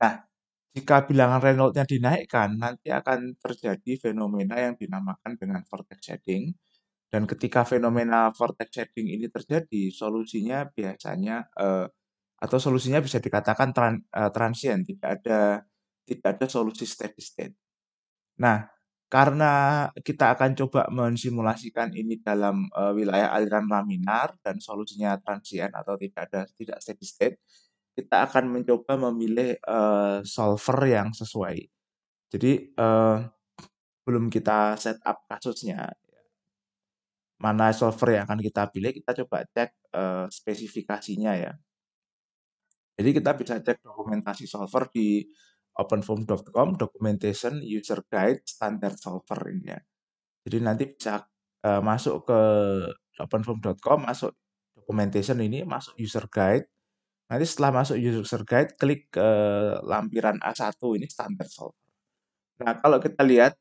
Nah, jika bilangan Reynolds-nya dinaikkan, nanti akan terjadi fenomena yang dinamakan dengan vortex shedding. Dan ketika fenomena vortex shedding ini terjadi, solusinya biasanya atau solusinya bisa dikatakan transient, tidak ada solusi steady state. Nah, karena kita akan coba mensimulasikan ini dalam wilayah aliran laminar dan solusinya transient atau tidak steady state, kita akan mencoba memilih solver yang sesuai. Jadi belum kita setup kasusnya, mana solver yang akan kita pilih, kita coba cek spesifikasinya ya. Jadi kita bisa cek dokumentasi solver di openfoam.com, documentation, user guide, standard solver ini ya. Jadi nanti bisa masuk ke openfoam.com, masuk documentation ini, masuk user guide. Nanti setelah masuk user guide, klik ke lampiran A1 ini standard solver. Nah, kalau kita lihat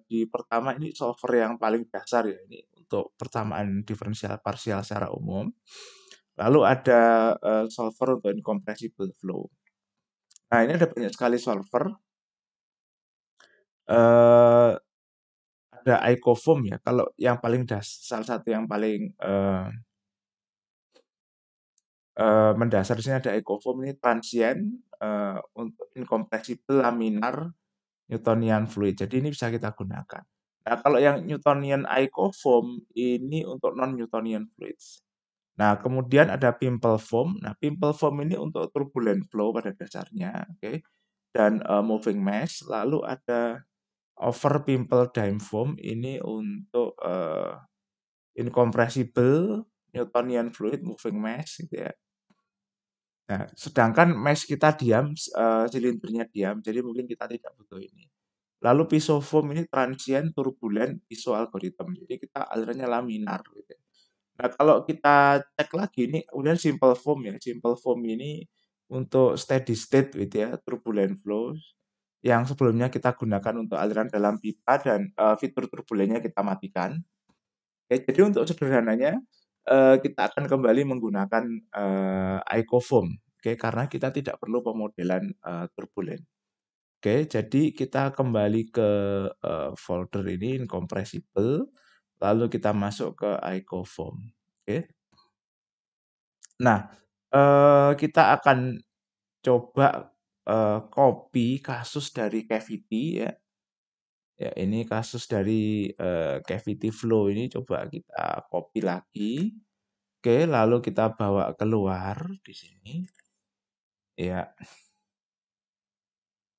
di pertama ini solver yang paling dasar ya, ini untuk persamaan diferensial parsial secara umum. Lalu ada solver untuk incompressible flow. Nah, ini ada banyak sekali solver. Ada icofoam ya. Kalau yang paling salah satu yang paling mendasar di sini ada icofoam ini transient untuk incompressible laminar Newtonian fluid. Jadi ini bisa kita gunakan. Nah, kalau yang Newtonian icofoam ini untuk non-Newtonian fluids. Nah, kemudian ada pimple foam. Nah, pimple foam ini untuk turbulent flow pada dasarnya, oke. Dan moving mesh. Lalu ada over pimple dime foam ini untuk incompressible Newtonian fluid moving mesh gitu ya. Nah, sedangkan mesh kita diam, silindernya diam, jadi mungkin kita tidak butuh ini. Lalu pisofoam ini transient turbulent piso algorithm. Jadi kita alirannya laminar gitu ya. Nah, kalau kita cek lagi ini kemudian simple foam ya. Simple foam ini untuk steady state gitu ya, turbulent flow yang sebelumnya kita gunakan untuk aliran dalam pipa dan fitur turbulennya kita matikan. Oke, jadi untuk sederhananya kita akan kembali menggunakan icofoam. Oke, karena kita tidak perlu pemodelan turbulen. Oke, jadi kita kembali ke folder ini incompressible, lalu kita masuk ke icofoam. Oke. Nah, kita akan coba copy kasus dari cavity ya. Ya, ini kasus dari cavity flow ini coba kita copy lagi. Oke, lalu kita bawa keluar di sini. Ya,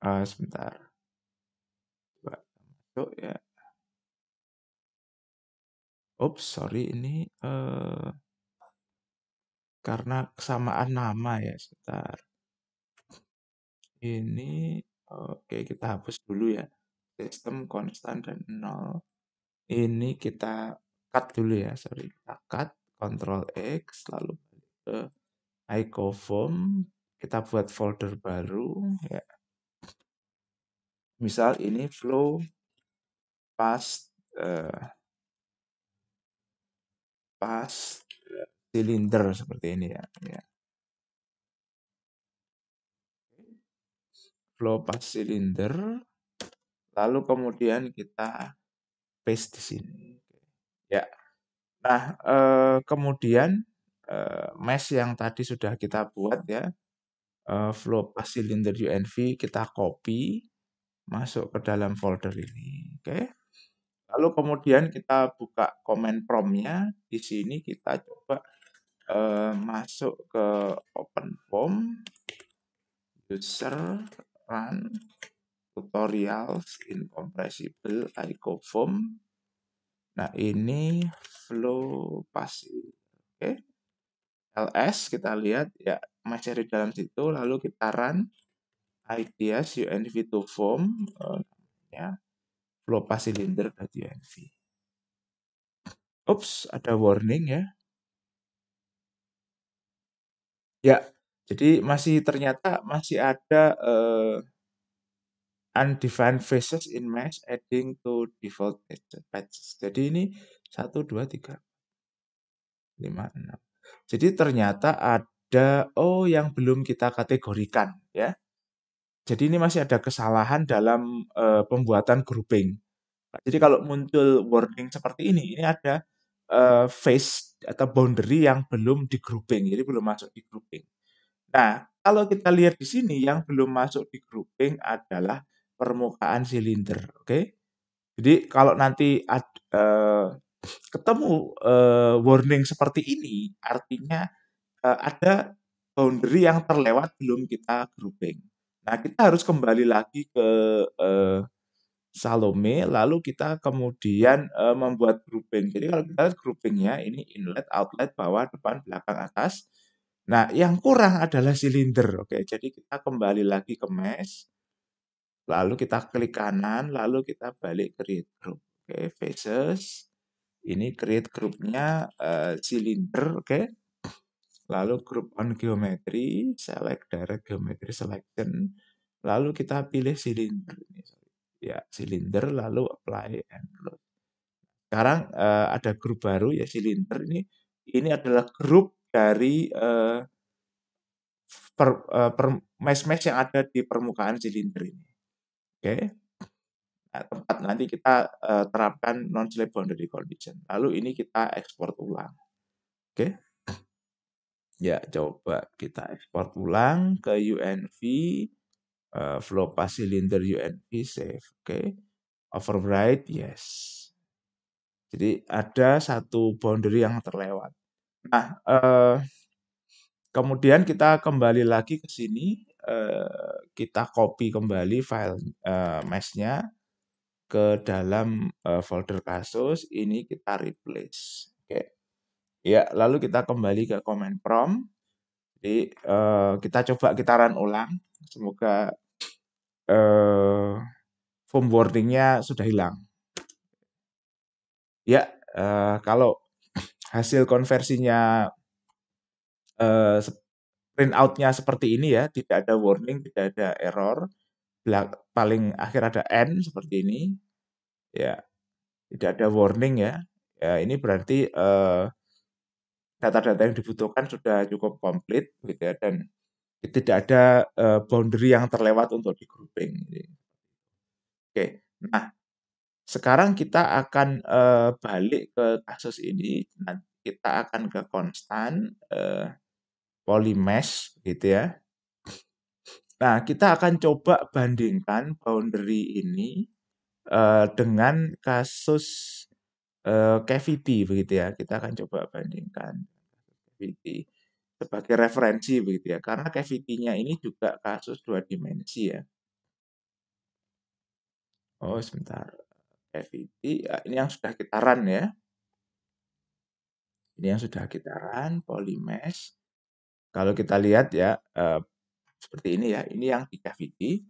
sebentar. Coba masuk ya. Oops, sorry ini karena kesamaan nama ya, sebentar. Ini oke, kita hapus dulu ya. Sistem konstan dan 0. Ini kita cut dulu ya, sorry. Kita cut, Ctrl X, lalu balik ke iCofoam. Kita buat folder baru ya. Misal ini flow pas silinder seperti ini ya. Flow pas silinder, lalu kemudian kita paste di sini. Ya. Nah, kemudian mesh yang tadi sudah kita buat ya, flow pas silinder UNV kita copy masuk ke dalam folder ini. Oke. Lalu kemudian kita buka command prompt-nya. Di sini kita coba masuk ke OpenFOAM, user run tutorials incompressible iCofoam. Nah, ini flow passing. Oke. LS kita lihat ya masih di dalam situ, lalu kita run ideas UNV to form ya flow pass cylinder.unv. Ups, ada warning ya. Ya, jadi ternyata masih ada undefined phases in mesh adding to default patches. Jadi ini 1, 2, 3, 5, 6. Jadi ternyata ada yang belum kita kategorikan ya. Jadi ini masih ada kesalahan dalam pembuatan grouping. Jadi kalau muncul warning seperti ini ada phase atau boundary yang belum di grouping, jadi belum masuk di grouping. Nah, kalau kita lihat di sini yang belum masuk di grouping adalah permukaan silinder, oke? Jadi kalau nanti ketemu warning seperti ini, artinya ada boundary yang terlewat belum kita grouping. Nah, kita harus kembali lagi ke Salome, lalu kita kemudian membuat grouping. Jadi kalau kita lihat groupingnya ini inlet, outlet, bawah, depan, belakang, atas. Nah, yang kurang adalah silinder. Oke, jadi kita kembali lagi ke mesh, lalu kita klik kanan, lalu kita balik create group. Oke, faces. Ini create groupnya silinder. Oke. Lalu group on geometry, select direct geometry selection. Lalu kita pilih silinder. Ya, silinder, lalu apply and load. Sekarang ada grup baru ya silinder ini. Ini adalah grup dari mesh-mesh yang ada di permukaan silinder ini. Oke. Nah, tempat nanti kita terapkan non-slip boundary condition. Lalu ini kita ekspor ulang. Oke. Ya, coba kita ekspor ulang ke UNV. Flow pass cylinder UNV save. Oke. Override yes. Jadi ada satu boundary yang terlewat. Nah, kemudian kita kembali lagi ke sini, kita copy kembali file mesh-nya ke dalam folder kasus. Ini kita replace. Oke. Ya, lalu kita kembali ke command prompt. Jadi kita coba kita run ulang. Semoga form wording-nya sudah hilang. Ya, kalau hasil konversinya print out-nya seperti ini ya, tidak ada warning, tidak ada error, paling akhir ada N seperti ini, ya, tidak ada warning ya. Ya, ini berarti data-data yang dibutuhkan sudah cukup komplit, gitu ya, dan tidak ada boundary yang terlewat untuk di grouping. Oke, nah sekarang kita akan balik ke kasus ini, nanti kita akan ke konstan polymesh gitu ya. Nah, kita akan coba bandingkan boundary ini dengan kasus cavity begitu ya. Kita akan coba bandingkan. cavity sebagai referensi begitu ya, karena cavity-nya ini juga kasus dua dimensi ya. Oh sebentar, cavity ya, ini yang sudah kita run ya. Ini yang sudah kita run polymesh. Kalau kita lihat ya seperti ini ya, ini yang di cavity.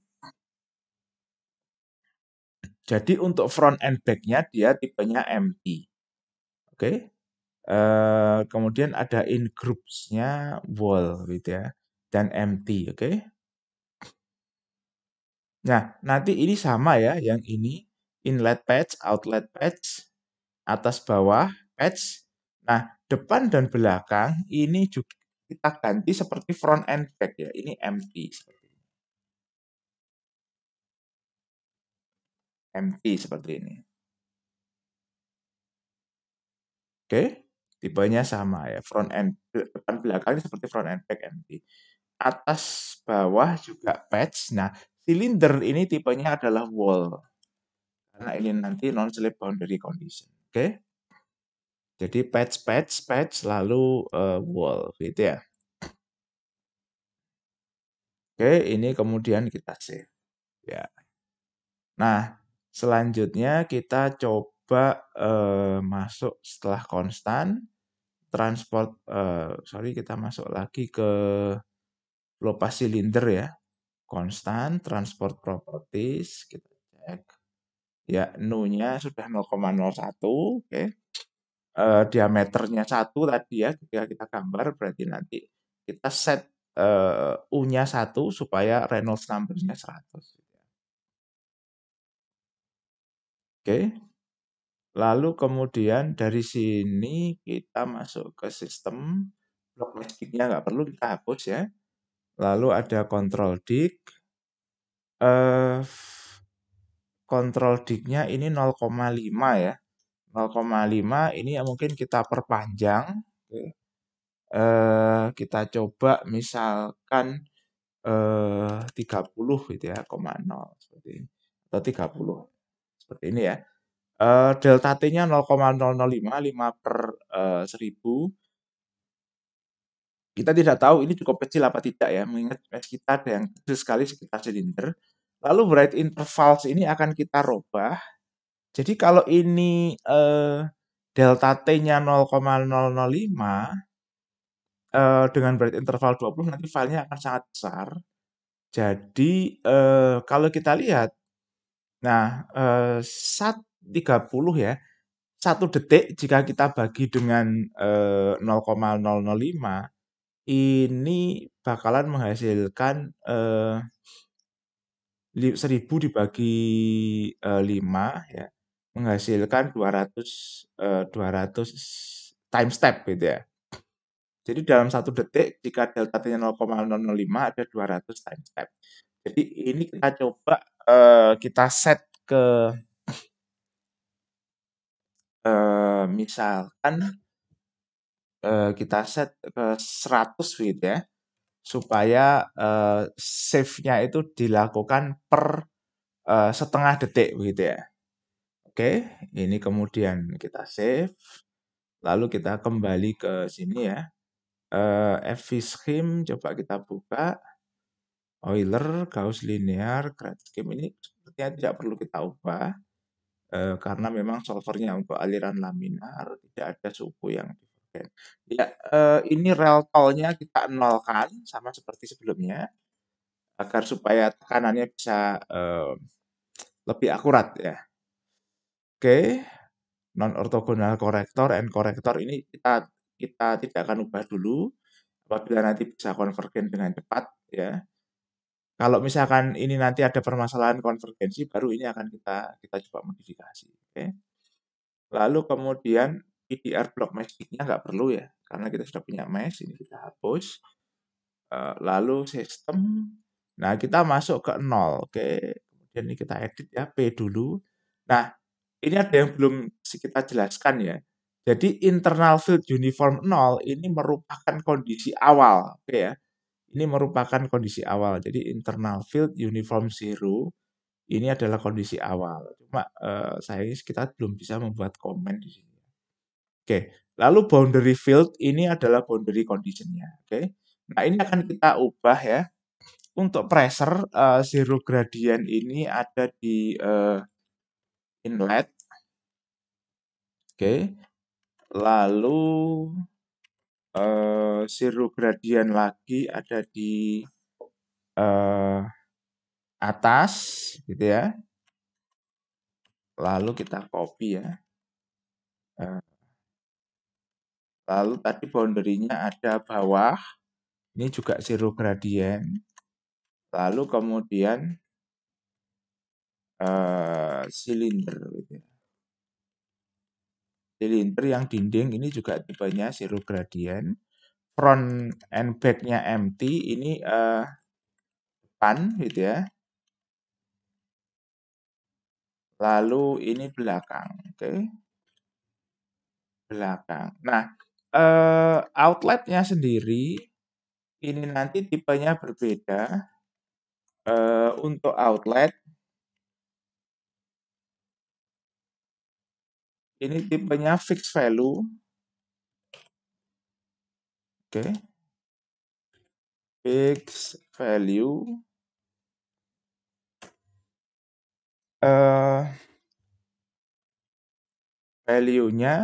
Jadi untuk front and back-nya dia tipenya empty. Oke. Kemudian ada in groups-nya wall gitu ya, dan empty, oke. Nah, nanti ini sama ya, yang ini inlet patch, outlet patch, atas bawah patch. Nah, depan dan belakang ini juga kita ganti seperti front and back ya, ini empty. Empty seperti ini. Oke, tipenya sama ya, front and depan belakang seperti front and back empty. Atas bawah juga patch. Nah, silinder ini tipenya adalah wall. Karena ini nanti non-slip boundary condition. Oke. Jadi patch, lalu wall gitu ya. Oke, ini kemudian kita save. Ya. Nah, selanjutnya kita coba masuk setelah konstan, transport, kita masuk lagi ke flow path cylinder ya. Konstan, transport properties, kita cek. Ya, nu-nya sudah 0,01, oke. Diameternya 1 tadi ya, ketika kita gambar berarti nanti kita set U-nya 1 supaya Reynolds number-nya 100. Oke. Lalu kemudian dari sini kita masuk ke sistem, block magic-nya nggak perlu kita hapus ya. Lalu ada control dig. Control dig-nya ini 0,5 ya. 0,5 ini ya mungkin kita perpanjang. Oke. Kita coba misalkan 30 gitu ya, 0,0 seperti ini. Atau 30 seperti ini ya. Delta T-nya 0,005, 5 per 1000. Kita tidak tahu ini cukup kecil apa tidak ya, mengingat mesh kita ada yang kecil sekali sekitar silinder. Lalu bright intervals ini akan kita rubah. Jadi kalau ini delta T-nya 0,005 dengan bright interval 20 nanti filenya akan sangat besar. Jadi kalau kita lihat, nah 30 ya, 1 detik jika kita bagi dengan 0,005 ini bakalan menghasilkan 1000 dibagi 5 ya, menghasilkan 200 time step gitu ya. Jadi dalam 1 detik jika delta T-nya 0,005 ada 200 time step. Jadi ini kita coba kita set ke misalkan kita set ke 100 gitu ya, supaya save-nya itu dilakukan per setengah detik begitu ya. Oke, ini kemudian kita save, lalu kita kembali ke sini ya. FV-scheme coba kita buka. Euler, Gauss linear, grad scheme ini sepertinya tidak perlu kita ubah karena memang solvernya untuk aliran laminar tidak ada suku yang divergen. Ya, ini rel tol-nya kita nolkan sama seperti sebelumnya agar supaya tekanannya bisa lebih akurat ya. Oke, non ortogonal korektor and korektor ini kita tidak akan ubah dulu apabila nanti bisa konvergen dengan cepat ya. Kalau misalkan ini nanti ada permasalahan konvergensi, baru ini akan kita coba modifikasi. Oke. Lalu kemudian PDR block mesh-nya nggak perlu ya, karena kita sudah punya mesh, ini kita hapus. Lalu sistem, nah kita masuk ke 0, oke. Kemudian ini kita edit ya, P dulu. Nah, ini ada yang belum kita jelaskan ya. Jadi internal field uniform 0 ini merupakan kondisi awal, oke ya. Ini merupakan kondisi awal. Jadi internal field uniform zero ini adalah kondisi awal. Cuma sayangnya kita belum bisa membuat komen di sini. Oke, Lalu boundary field ini adalah boundary condition-nya, oke. Nah, ini akan kita ubah ya. Untuk pressure, zero gradient ini ada di, inlet, oke. Lalu, zero gradient lagi ada di, eee, atas gitu ya. Lalu kita copy ya, lalu tadi boundary-nya ada bawah, ini juga zero gradient. Lalu kemudian, silinder gitu ya. Silinder yang dinding ini juga tipenya zero gradient. Front and back-nya empty, ini, depan gitu ya. Lalu ini belakang, oke. Belakang. Nah, outlet-nya sendiri ini nanti tipenya berbeda. Untuk outlet ini tipenya fixed value, oke. Fixed value, value-nya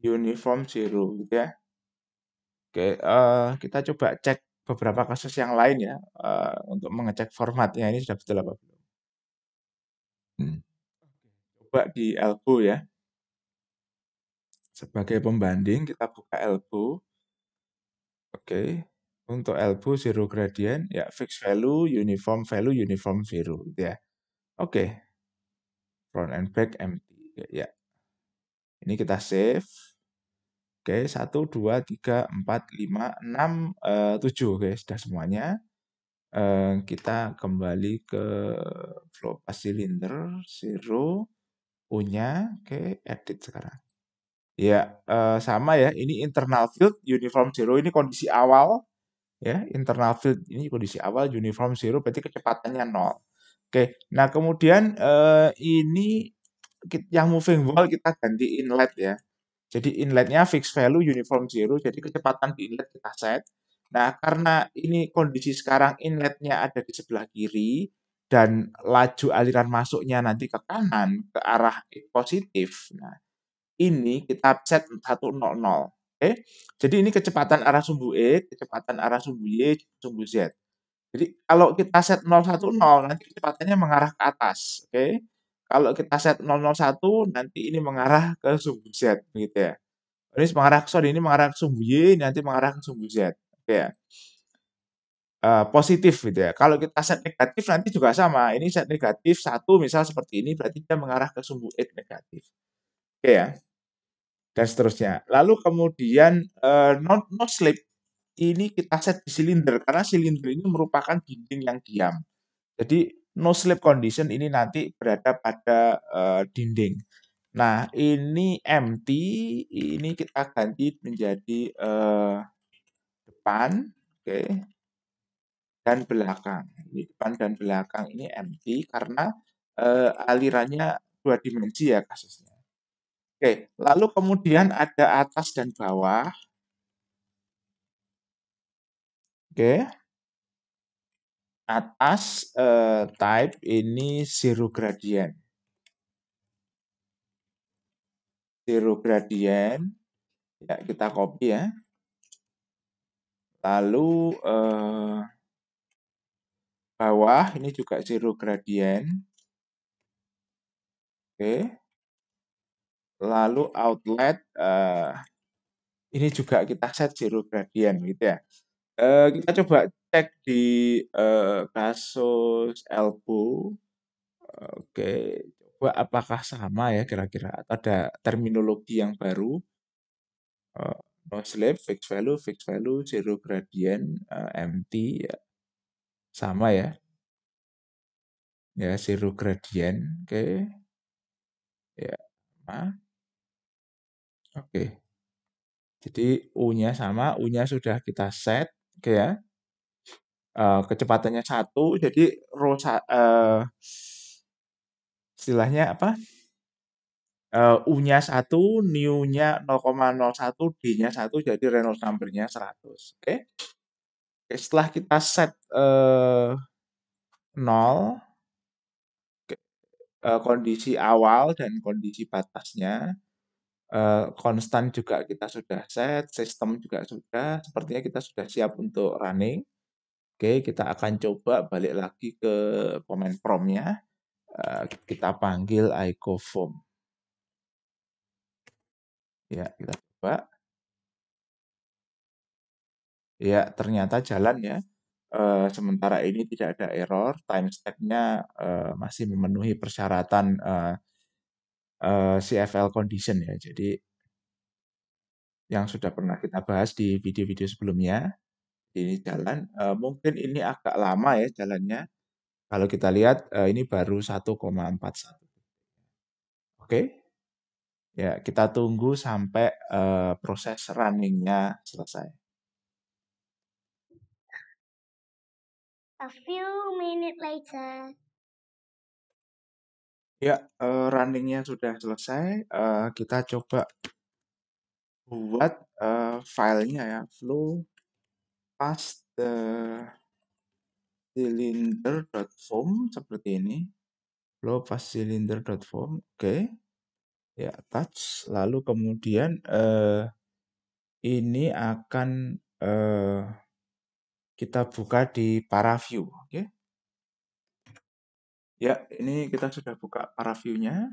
uniform zero gitu ya. Oke, kita coba cek beberapa kasus yang lain ya, untuk mengecek formatnya ini sudah betul apa belum. Coba di elbow ya. Sebagai pembanding kita buka elbow. Oke. Untuk elbow zero gradient ya fixed value, uniform zero gitu ya. Oke. Front and back empty. Ya. Ini kita save. Oke, 1, 2, 3, 4, 5, 6, 7. Oke, sudah semuanya. Kita kembali ke flow path cylinder, zero, U-nya, oke, edit sekarang. Ya, sama ya, ini internal field, uniform zero, ini kondisi awal, ya, internal field, ini kondisi awal, uniform zero, berarti kecepatannya 0. Oke, nah kemudian ini yang moving wall kita ganti inlet ya. Jadi inletnya fixed value uniform zero, jadi kecepatan di inlet kita set. Nah, karena ini kondisi sekarang inletnya ada di sebelah kiri, dan laju aliran masuknya nanti ke kanan, ke arah positif. Nah, ini kita set 100. Oke? Jadi ini kecepatan arah sumbu E, kecepatan arah sumbu Y, sumbu Z. Jadi kalau kita set 010 nanti kecepatannya mengarah ke atas, oke? Kalau kita set 001 nanti ini mengarah ke sumbu Z, gitu ya. Ini mengarah ke sumbu Y, nanti mengarah ke sumbu Z, oke ya. Positif gitu ya. Kalau kita set negatif nanti juga sama. Ini set negatif 1 misal seperti ini berarti dia mengarah ke sumbu X negatif. Oke ya. Dan seterusnya. Lalu kemudian no slip ini kita set di silinder karena silinder ini merupakan dinding yang diam. Jadi no slip condition ini nanti berada pada dinding. Nah, ini empty, ini kita ganti menjadi depan, oke, dan belakang. Ini depan dan belakang ini empty karena alirannya dua dimensi ya kasusnya. Oke, lalu kemudian ada atas dan bawah. Oke, atas type ini zero gradient. Zero gradient, ya kita copy ya. Lalu bawah ini juga zero gradient. Oke. Lalu outlet ini juga kita set zero gradient gitu ya. Kita coba cek di kasus elbow. Oke, coba apakah sama ya kira-kira atau ada terminologi yang baru? No slip, fixed value, zero gradient, empty ya. Sama ya. Ya, zero gradient. Oke. Ya, sama. Oke. Jadi U-nya sama, U-nya sudah kita set, oke ya. Kecepatannya 1, jadi istilahnya apa? U-nya 1, new-nya 0,01, D-nya 1, jadi Reynolds number-nya 100. Oke. Oke, setelah kita set 0, kondisi awal dan kondisi batasnya, konstan juga kita sudah set, sistem juga sudah, sepertinya kita sudah siap untuk running. Oke, kita akan coba balik lagi ke command prompt-nya. Kita panggil icofoam. Ya, kita coba. Ya, ternyata jalan ya. Sementara ini tidak ada error, timestamp-nya masih memenuhi persyaratan CFL condition ya. Jadi yang sudah pernah kita bahas di video-video sebelumnya, ini jalan. Mungkin ini agak lama ya jalannya. Kalau kita lihat ini baru 1,41. Oke, ya kita tunggu sampai proses running-nya selesai. A few minutes later. Ya, running-nya sudah selesai. Kita coba buat filenya ya, flow past cylinder.foam seperti ini. Flow past cylinder.foam. Oke. Ya, touch. Lalu kemudian ini akan kita buka di ParaView. Oke. Ya, ini kita sudah buka ParaView-nya.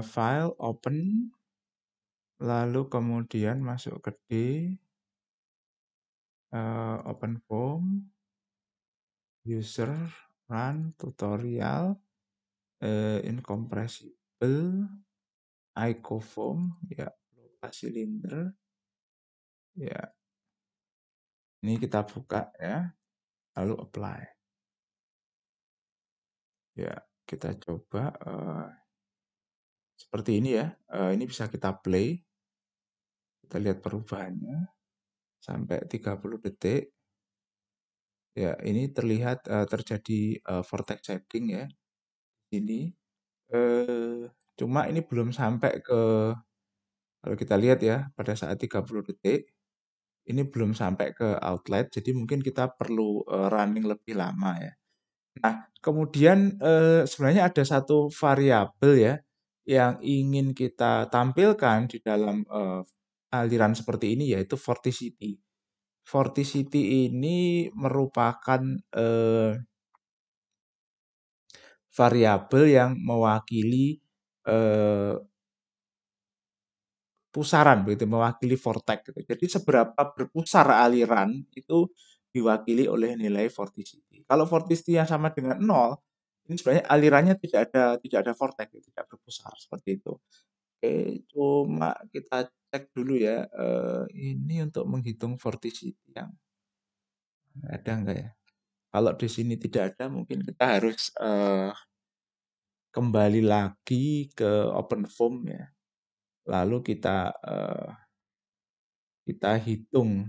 File, open. Lalu kemudian masuk ke D. Open form. User, run, tutorial. Incompressible. Icofoam. Ya, cylinder. Ya, ini kita buka ya. Lalu apply. Ya, kita coba seperti ini ya. Ini bisa kita play. Kita lihat perubahannya sampai 30 detik. Ya, ini terlihat terjadi vortex shading ya. Ini cuma ini belum sampai ke, kalau kita lihat ya pada saat 30 detik ini belum sampai ke outlet, jadi mungkin kita perlu running lebih lama ya. Nah, kemudian sebenarnya ada satu variabel ya yang ingin kita tampilkan di dalam aliran seperti ini, yaitu vorticity. Vorticity ini merupakan variabel yang mewakili pusaran, begitu, mewakili vortex gitu. Jadi seberapa berpusar aliran itu diwakili oleh nilai vorticity. Kalau vorticity-nya sama dengan 0, ini sebenarnya alirannya tidak ada vortex, tidak berpusar seperti itu. Oke, cuma kita cek dulu ya. Ini untuk menghitung vorticity yang ada enggak ya? Kalau di sini tidak ada, mungkin kita harus kembali lagi ke OpenFOAM ya. Lalu kita hitung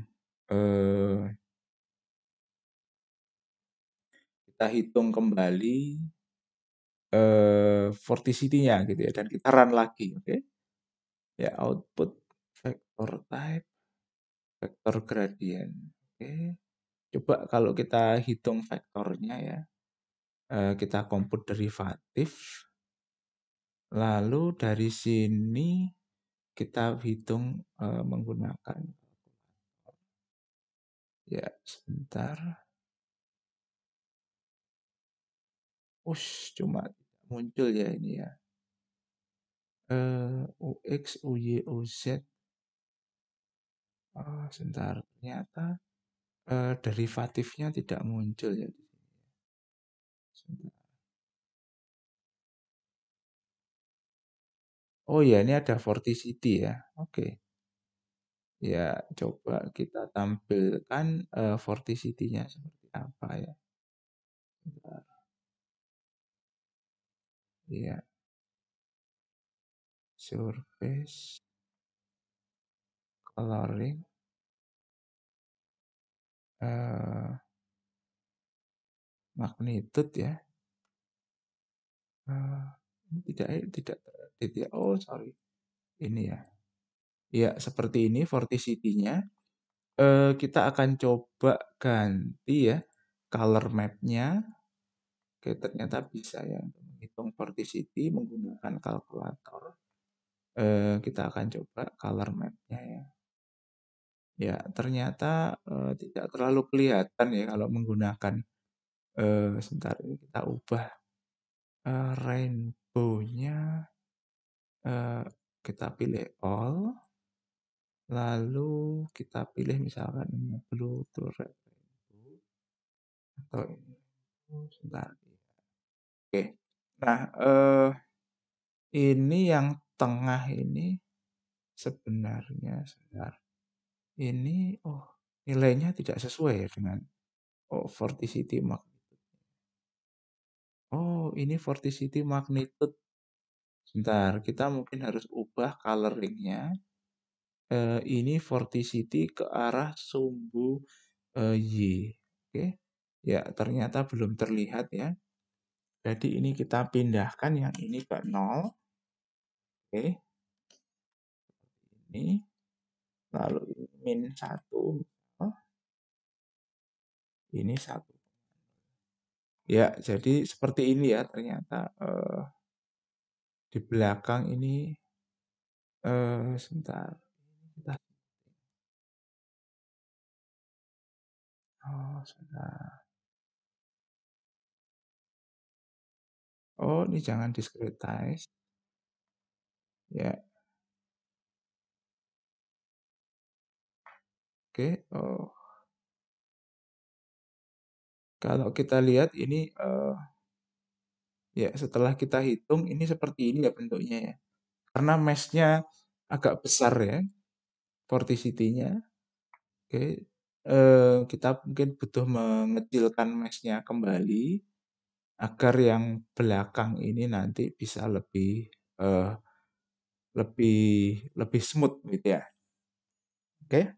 kembali vorticity-nya gitu ya, dan kita run lagi, oke. Ya, output vector type, vector gradient. Oke. Coba kalau kita hitung vektornya ya, kita compute derivatif. Lalu dari sini kita hitung menggunakan, ya sebentar. Cuma muncul ya ini ya. UX, UY, UZ. Sebentar, ternyata derivatifnya tidak muncul ya. Sebentar. Oh ya, ini ada vorticity ya. Oke. Ya, coba kita tampilkan vorticity-nya seperti apa ya. Sebentar. Ya. Surface coloring. Magnitude ya. Ini tidak edit ya. Oh, sorry. Ini ya. Ya, seperti ini vorticity-nya. Kita akan coba ganti ya color map-nya. Oke, ternyata bisa ya untuk menghitung vorticity menggunakan kalkulator. Kita akan coba color map-nya ya. Ya, ternyata tidak terlalu kelihatan ya kalau menggunakan sebentar ini kita ubah rainbow-nya, kita pilih all, lalu kita pilih misalkan ini blue to red rainbow atau ini sebentar. Oke. Nah, ini yang tengah ini sebenarnya sebentar. Ini nilainya tidak sesuai ya dengan vorticity magnitude. Oh, ini vorticity magnitude. Sebentar, kita mungkin harus ubah coloring-nya. Ini vorticity ke arah sumbu Y. Oke. Ya, ternyata belum terlihat ya. Jadi ini kita pindahkan yang ini ke 0. Oke. Ini. Lalu ini min 1. Ini 1. Ya, jadi seperti ini ya ternyata di belakang ini sebentar. Oh, sebentar. Oh, ini jangan discretize. Ya. Oke. Oh. Kalau kita lihat ini ya setelah kita hitung ini seperti ini ya bentuknya ya. Karena mesh-nya agak besar ya vorticity-nya. Oke. Kita mungkin butuh mengecilkan mesh-nya kembali agar yang belakang ini nanti bisa lebih lebih smooth gitu ya. Oke.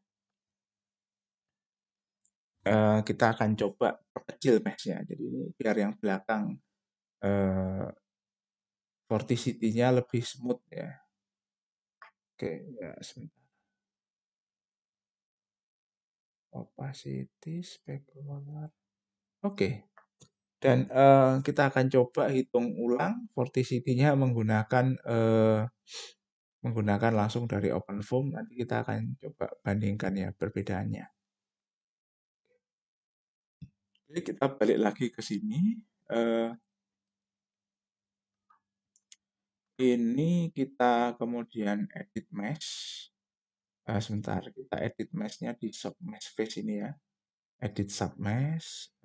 Kita akan coba perkecil mesh-nya. Jadi ini biar yang belakang vorticity-nya lebih smooth ya. Oke, ya sebentar. Opacity, specular. Oke. Dan kita akan coba hitung ulang vorticity-nya menggunakan langsung dari OpenFOAM. Nanti kita akan coba bandingkan ya perbedaannya. Jadi kita balik lagi ke sini. Ini kita kemudian edit mesh. Sebentar, kita edit mesh-nya di submesh face ini ya. Edit submesh,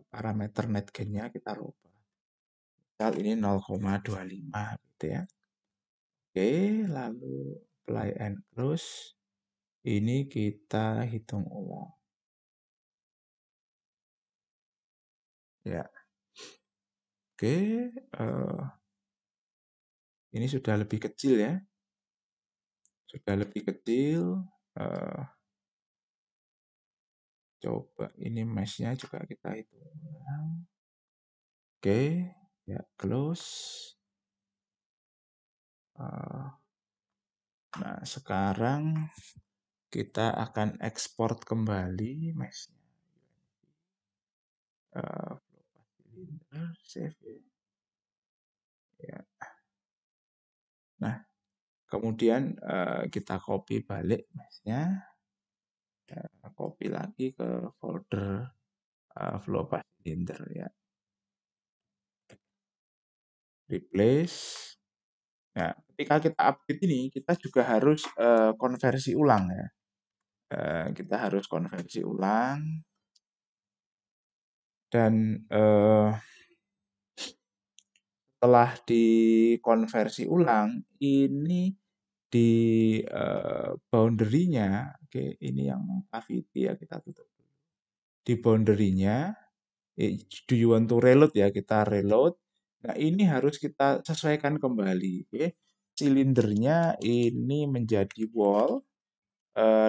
parameter net gain-nya kita rubah. Misal ini 0,25 gitu ya. Oke, lalu apply and close. Ini kita hitung ulang. Ya. Oke, ini sudah lebih kecil ya. Sudah lebih kecil. Coba ini mesh-nya juga kita hitung ulang. Oke, ya close. Nah, sekarang kita akan ekspor kembali mesh-nya. Save ya. Nah, kemudian kita copy balik mesh-nya. Copy lagi ke folder flow path cylinder ya. Replace. Nah, ketika kita update ini, kita juga harus konversi ulang ya. Kita harus konversi ulang dan setelah dikonversi ulang, ini di boundary-nya, oke, ini yang cavity ya kita tutup. Di boundary-nya, do you want to reload ya, kita reload. Nah, ini harus kita sesuaikan kembali. Oke. Silindernya ini menjadi wall,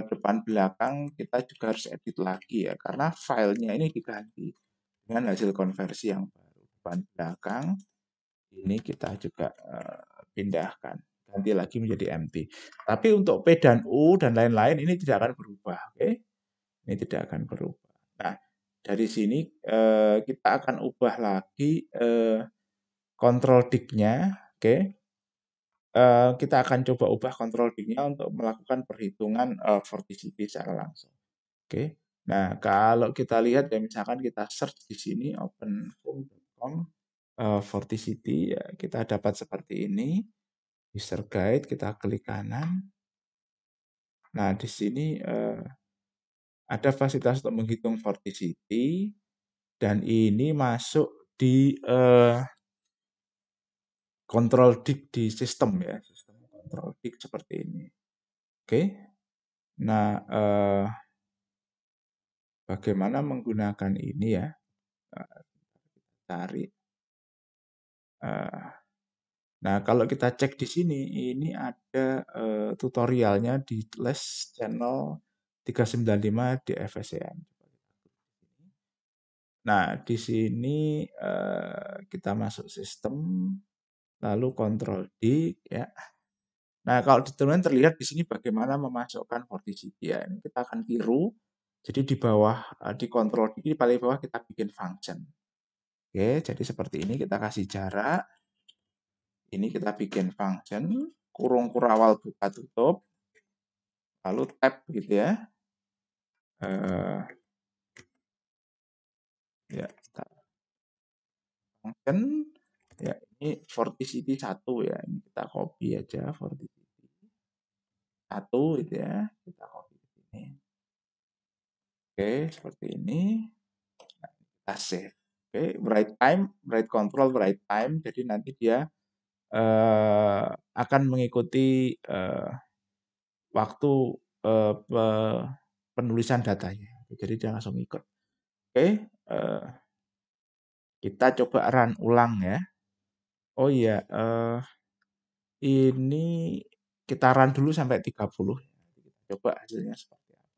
depan belakang kita juga harus edit lagi ya, karena filenya ini diganti dengan hasil konversi yang baru. Depan belakang ini kita juga pindahkan, ganti lagi menjadi empty. Tapi untuk P dan U dan lain-lain ini tidak akan berubah, oke? Ini tidak akan berubah. Nah, dari sini kita akan ubah lagi control dict-nya, oke? Kita akan coba ubah control dict-nya untuk melakukan perhitungan vorticity secara langsung. Oke. Nah, kalau kita lihat ya misalkan kita search di sini openfoam.com vorticity ya kita dapat seperti ini. User guide kita klik kanan. Nah, di sini ada fasilitas untuk menghitung vorticity dan ini masuk di control dict di sistem ya, sistem control dict seperti ini. Oke. Nah, bagaimana menggunakan ini ya? Cari. Nah, kalau kita cek di sini, ini ada tutorialnya di les channel 395 di FSCM. Nah, di sini kita masuk sistem, lalu kontrol D, ya. Nah, kalau di teman terlihat di sini bagaimana memasukkan vorticity ya. Ini kita akan tiru. Jadi di bawah di kontrol D, di paling bawah kita bikin function. Oke, jadi seperti ini kita kasih jarak. Ini kita bikin function, kurung kurawal buka tutup, lalu tab gitu ya. Ya, kita function. Ya, ini vorticity 1 ya. Ini kita copy aja vorticity 1 gitu ya. Kita copy ke sini. Oke, seperti ini. Nah, kita save. Oke, write time, write control, write time. Jadi nanti dia akan mengikuti waktu penulisan datanya. Jadi dia langsung ikut. Oke, kita coba run ulang ya. Oh iya, ini kita run dulu sampai 30. Coba hasilnya seperti apa.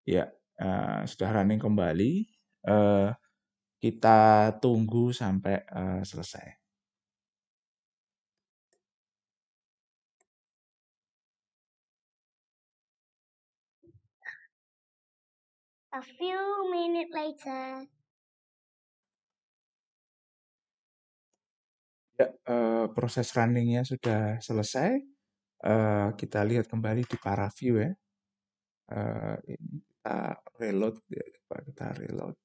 Ya, sudah running kembali. Kita tunggu sampai selesai. A few minutes later. Ya, proses runningnya sudah selesai. Kita lihat kembali di ParaView ya. Ini kita reload ya, kita reload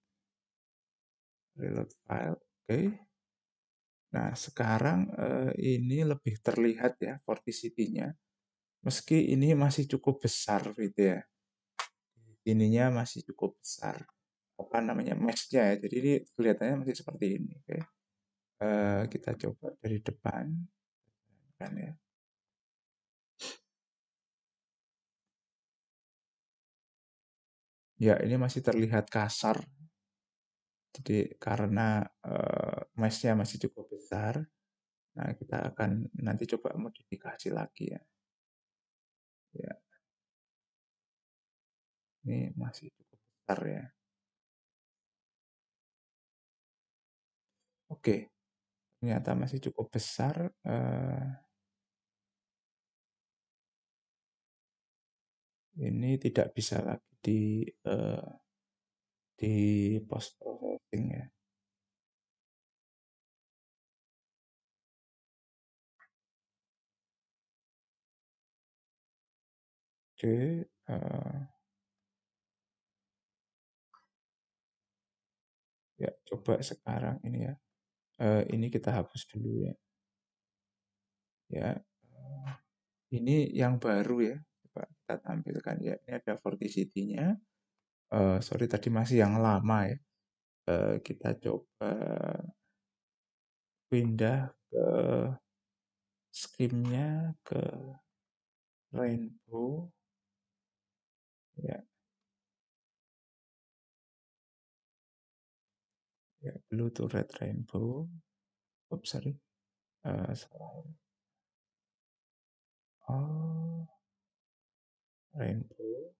file. Oke. Nah, sekarang ini lebih terlihat ya vorticity-nya. Meski ini masih cukup besar gitu ya. Ininya masih cukup besar. Apa namanya? Mesh-nya ya. Jadi ini kelihatannya masih seperti ini. Oke. Kita coba dari depan kan ya. Ya, ini masih terlihat kasar. Jadi karena mesh-nya masih cukup besar, nah kita akan nanti coba modifikasi lagi ya. Ya, ini masih cukup besar ya. Oke, ternyata masih cukup besar. Ini tidak bisa lagi di post processing ya. Oke, ya coba sekarang ini ya. Ini kita hapus dulu ya. Ya, ini yang baru ya. Coba kita tampilkan ya. Ini ada vorticity-nya. Sorry tadi masih yang lama ya. Kita coba pindah ke scheme-nya ke rainbow. Ya, ya blue to red rainbow. Oops, sorry. Salah. Oh, rainbow,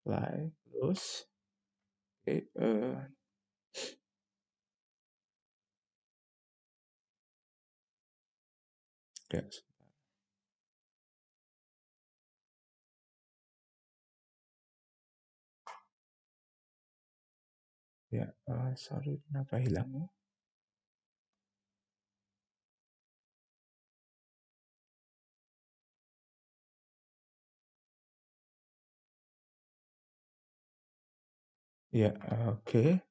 fly, close. Oke, Ya, ya, sorry, kenapa hilang? Ya, oke.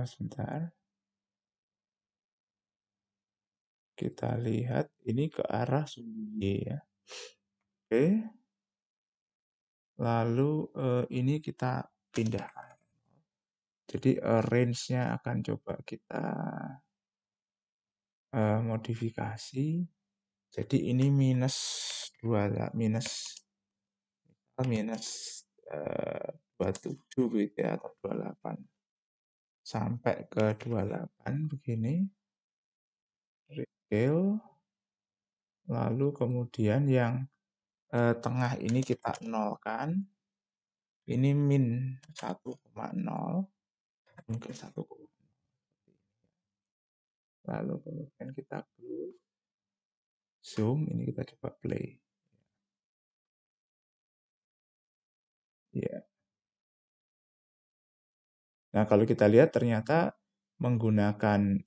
Sebentar. Kita lihat ini ke arah sumbu Y ya. Oke. Lalu ini kita pindahkan. Jadi range-nya akan coba kita modifikasi. Jadi ini minus 2, minus minus 27 gitu ya, atau 28. Sampai ke 28 begini. Rescale. Lalu kemudian yang tengah ini kita nolkan. Ini min 1,0. Mungkin 1,0. Lalu kemudian kita close. Zoom, ini kita coba play. Ya. Nah, kalau kita lihat ternyata menggunakan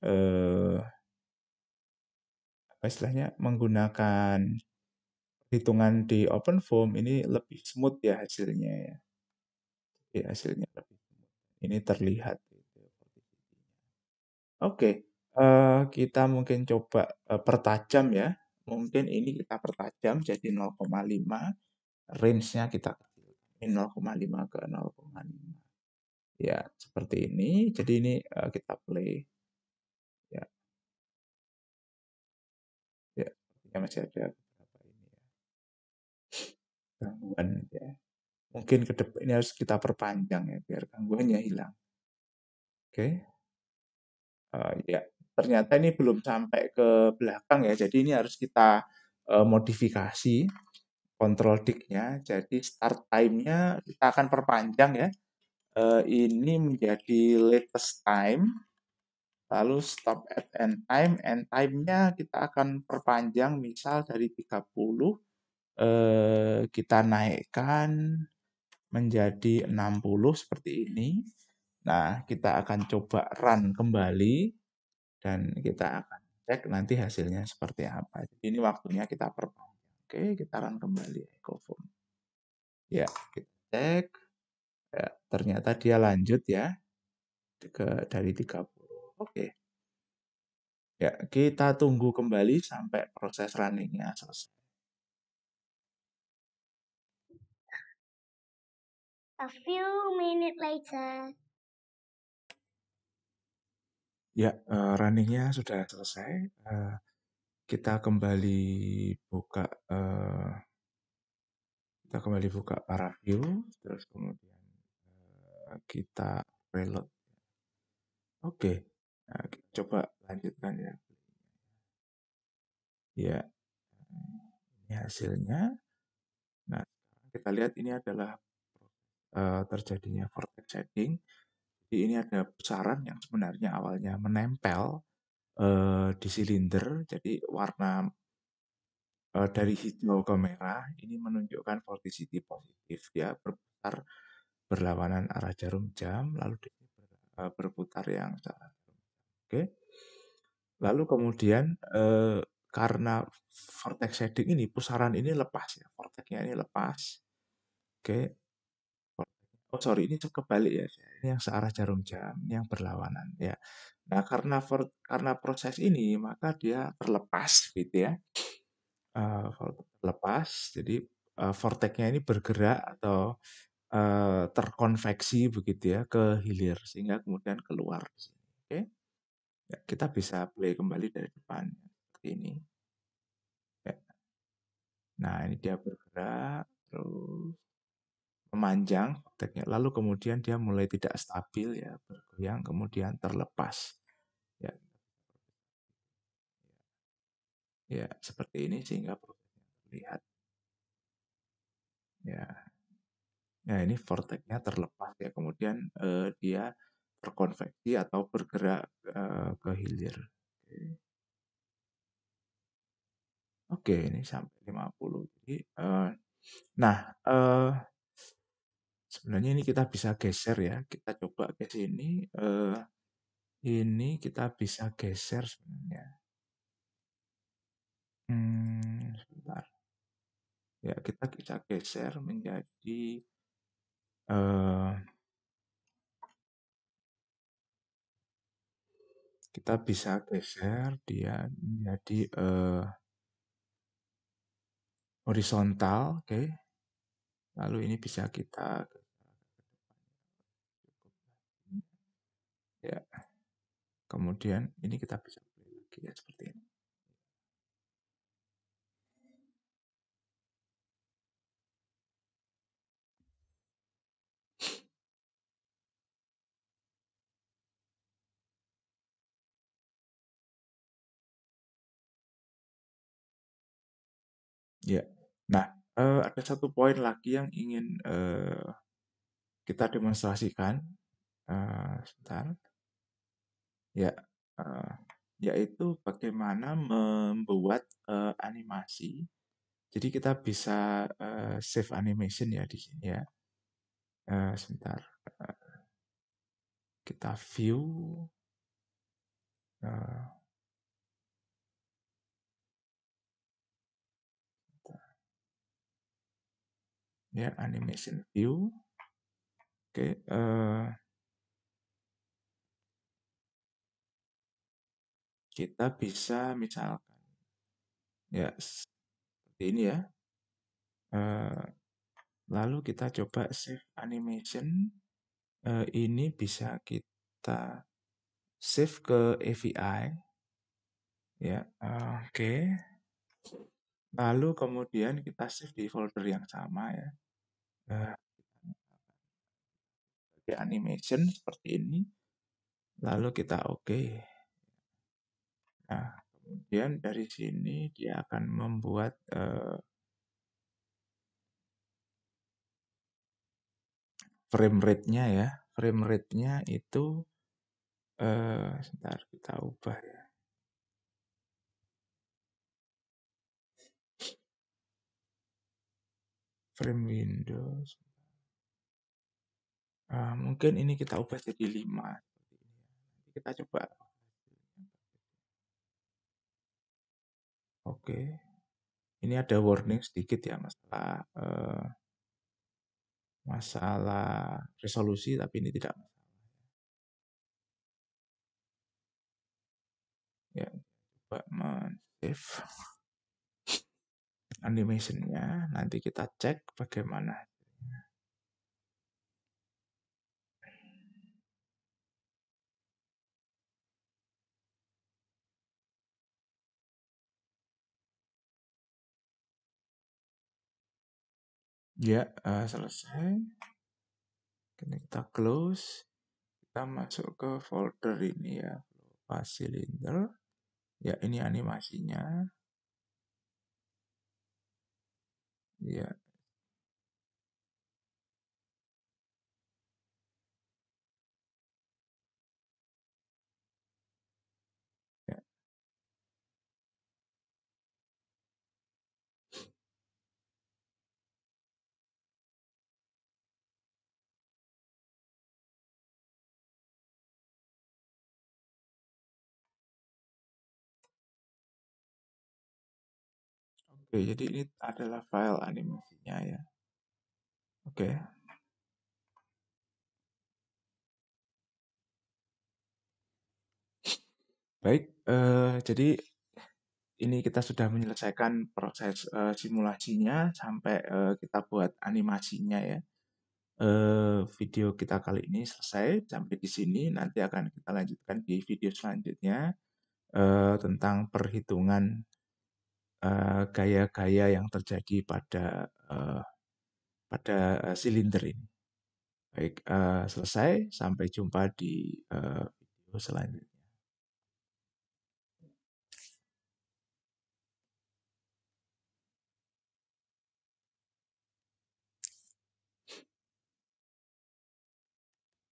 apa istilahnya? Menggunakan hitungan di OpenFOAM ini lebih smooth ya hasilnya ya. Ya, hasilnya lebih smooth. Ini terlihat gitu. Oke, kita mungkin coba pertajam ya. Mungkin ini kita pertajam jadi 0,5. Range-nya kita kecil. 0,5 ke 0,5. Ya, seperti ini. Jadi ini kita play. Ya, ya, masih ada beberapa ini ya. Gangguan ya. Mungkin ke depan ini harus kita perpanjang ya biar gangguannya hilang. Oke. Ya, ternyata ini belum sampai ke belakang ya. Jadi ini harus kita modifikasi control dict-nya. Jadi start time-nya kita akan perpanjang ya. Ini menjadi latest time. Lalu stop at end time-nya kita akan perpanjang misal dari 30 kita naikkan menjadi 60 seperti ini. Nah, kita akan coba run kembali dan kita akan cek nanti hasilnya seperti apa. Jadi ini waktunya kita perpanjang. Oke, kita run kembali EcoFOAM. Ya, kita cek. Ya, ternyata dia lanjut ya dari 30. Oke. Ya, kita tunggu kembali sampai proses running-nya selesai. A few minutes later. Ya, running-nya sudah selesai. Kita kembali buka para view, terus kemudian kita reload. Oke, nah, kita coba lanjutkan ya. Ya, ini hasilnya. Nah, kita lihat ini adalah terjadinya vortex shading. Jadi ini ada pusaran yang sebenarnya awalnya menempel di silinder. Jadi warna dari hijau ke merah ini menunjukkan vorticity positif. Dia berputar berlawanan arah jarum jam, lalu berputar yang salah. Oke. Lalu kemudian karena vortex shading ini, pusaran ini lepas ya, vortexnya ini lepas. Oke. Oh sorry, ini kebalik ya. Ini yang searah jarum jam, ini yang berlawanan ya. Nah karena proses ini maka dia terlepas gitu ya. Terlepas, jadi vortexnya ini bergerak atau terkonveksi begitu ya ke hilir sehingga kemudian keluar di sini. Oke. Ya, kita bisa play kembali dari depan seperti ini. Ya. Nah, ini dia bergerak terus memanjang vortexnya. Lalu kemudian dia mulai tidak stabil ya, bergoyang kemudian terlepas. Ya. Ya, seperti ini sehingga prosesnya terlihat. Ya. Nah, ini vortexnya terlepas ya, kemudian dia terkonveksi atau bergerak ke hilir. Oke. Oke, ini sampai 50. Jadi, nah, eh, sebenarnya ini kita bisa geser ya. Kita coba ke sini. Ini kita bisa geser sebenarnya. Sebentar. Ya, kita bisa geser menjadi eh, kita bisa geser dia menjadi horizontal, oke. Lalu ini bisa kita ya. Kemudian ini kita bisa play lagi ya seperti ini. Ya. Nah, ada satu poin lagi yang ingin kita demonstrasikan. Sebentar. Ya, eh, yaitu bagaimana membuat animasi. Jadi kita bisa save animation ya di sini ya. Sebentar. Kita view. Ya, animation view. Oke. Kita bisa misalkan ya seperti ini ya. Lalu kita coba save animation. Ini bisa kita save ke AVI. Ya, oke. Lalu kemudian kita save di folder yang sama ya. Di animation seperti ini. Lalu kita oke. Nah, kemudian dari sini dia akan membuat frame rate-nya ya. Frame rate-nya itu sebentar kita ubah ya. Frame Windows. Mungkin ini kita ubah jadi 5. Kita coba. Oke. Ini ada warning sedikit ya masalah resolusi, tapi ini tidak masalah. Ya, coba men-save animation-nya. Nanti kita cek bagaimana. Ya, selesai. Kita close. Kita masuk ke folder ini ya. Fast cylinder. Ya, ini animasinya. Ya. Ya. Oke, jadi ini adalah file animasinya ya. Oke. Baik, jadi ini kita sudah menyelesaikan proses simulasinya sampai kita buat animasinya ya. Video kita kali ini selesai sampai di sini. Nanti akan kita lanjutkan di video selanjutnya tentang perhitungan gaya-gaya yang terjadi pada silinder ini. Baik, selesai. Sampai jumpa di video selanjutnya.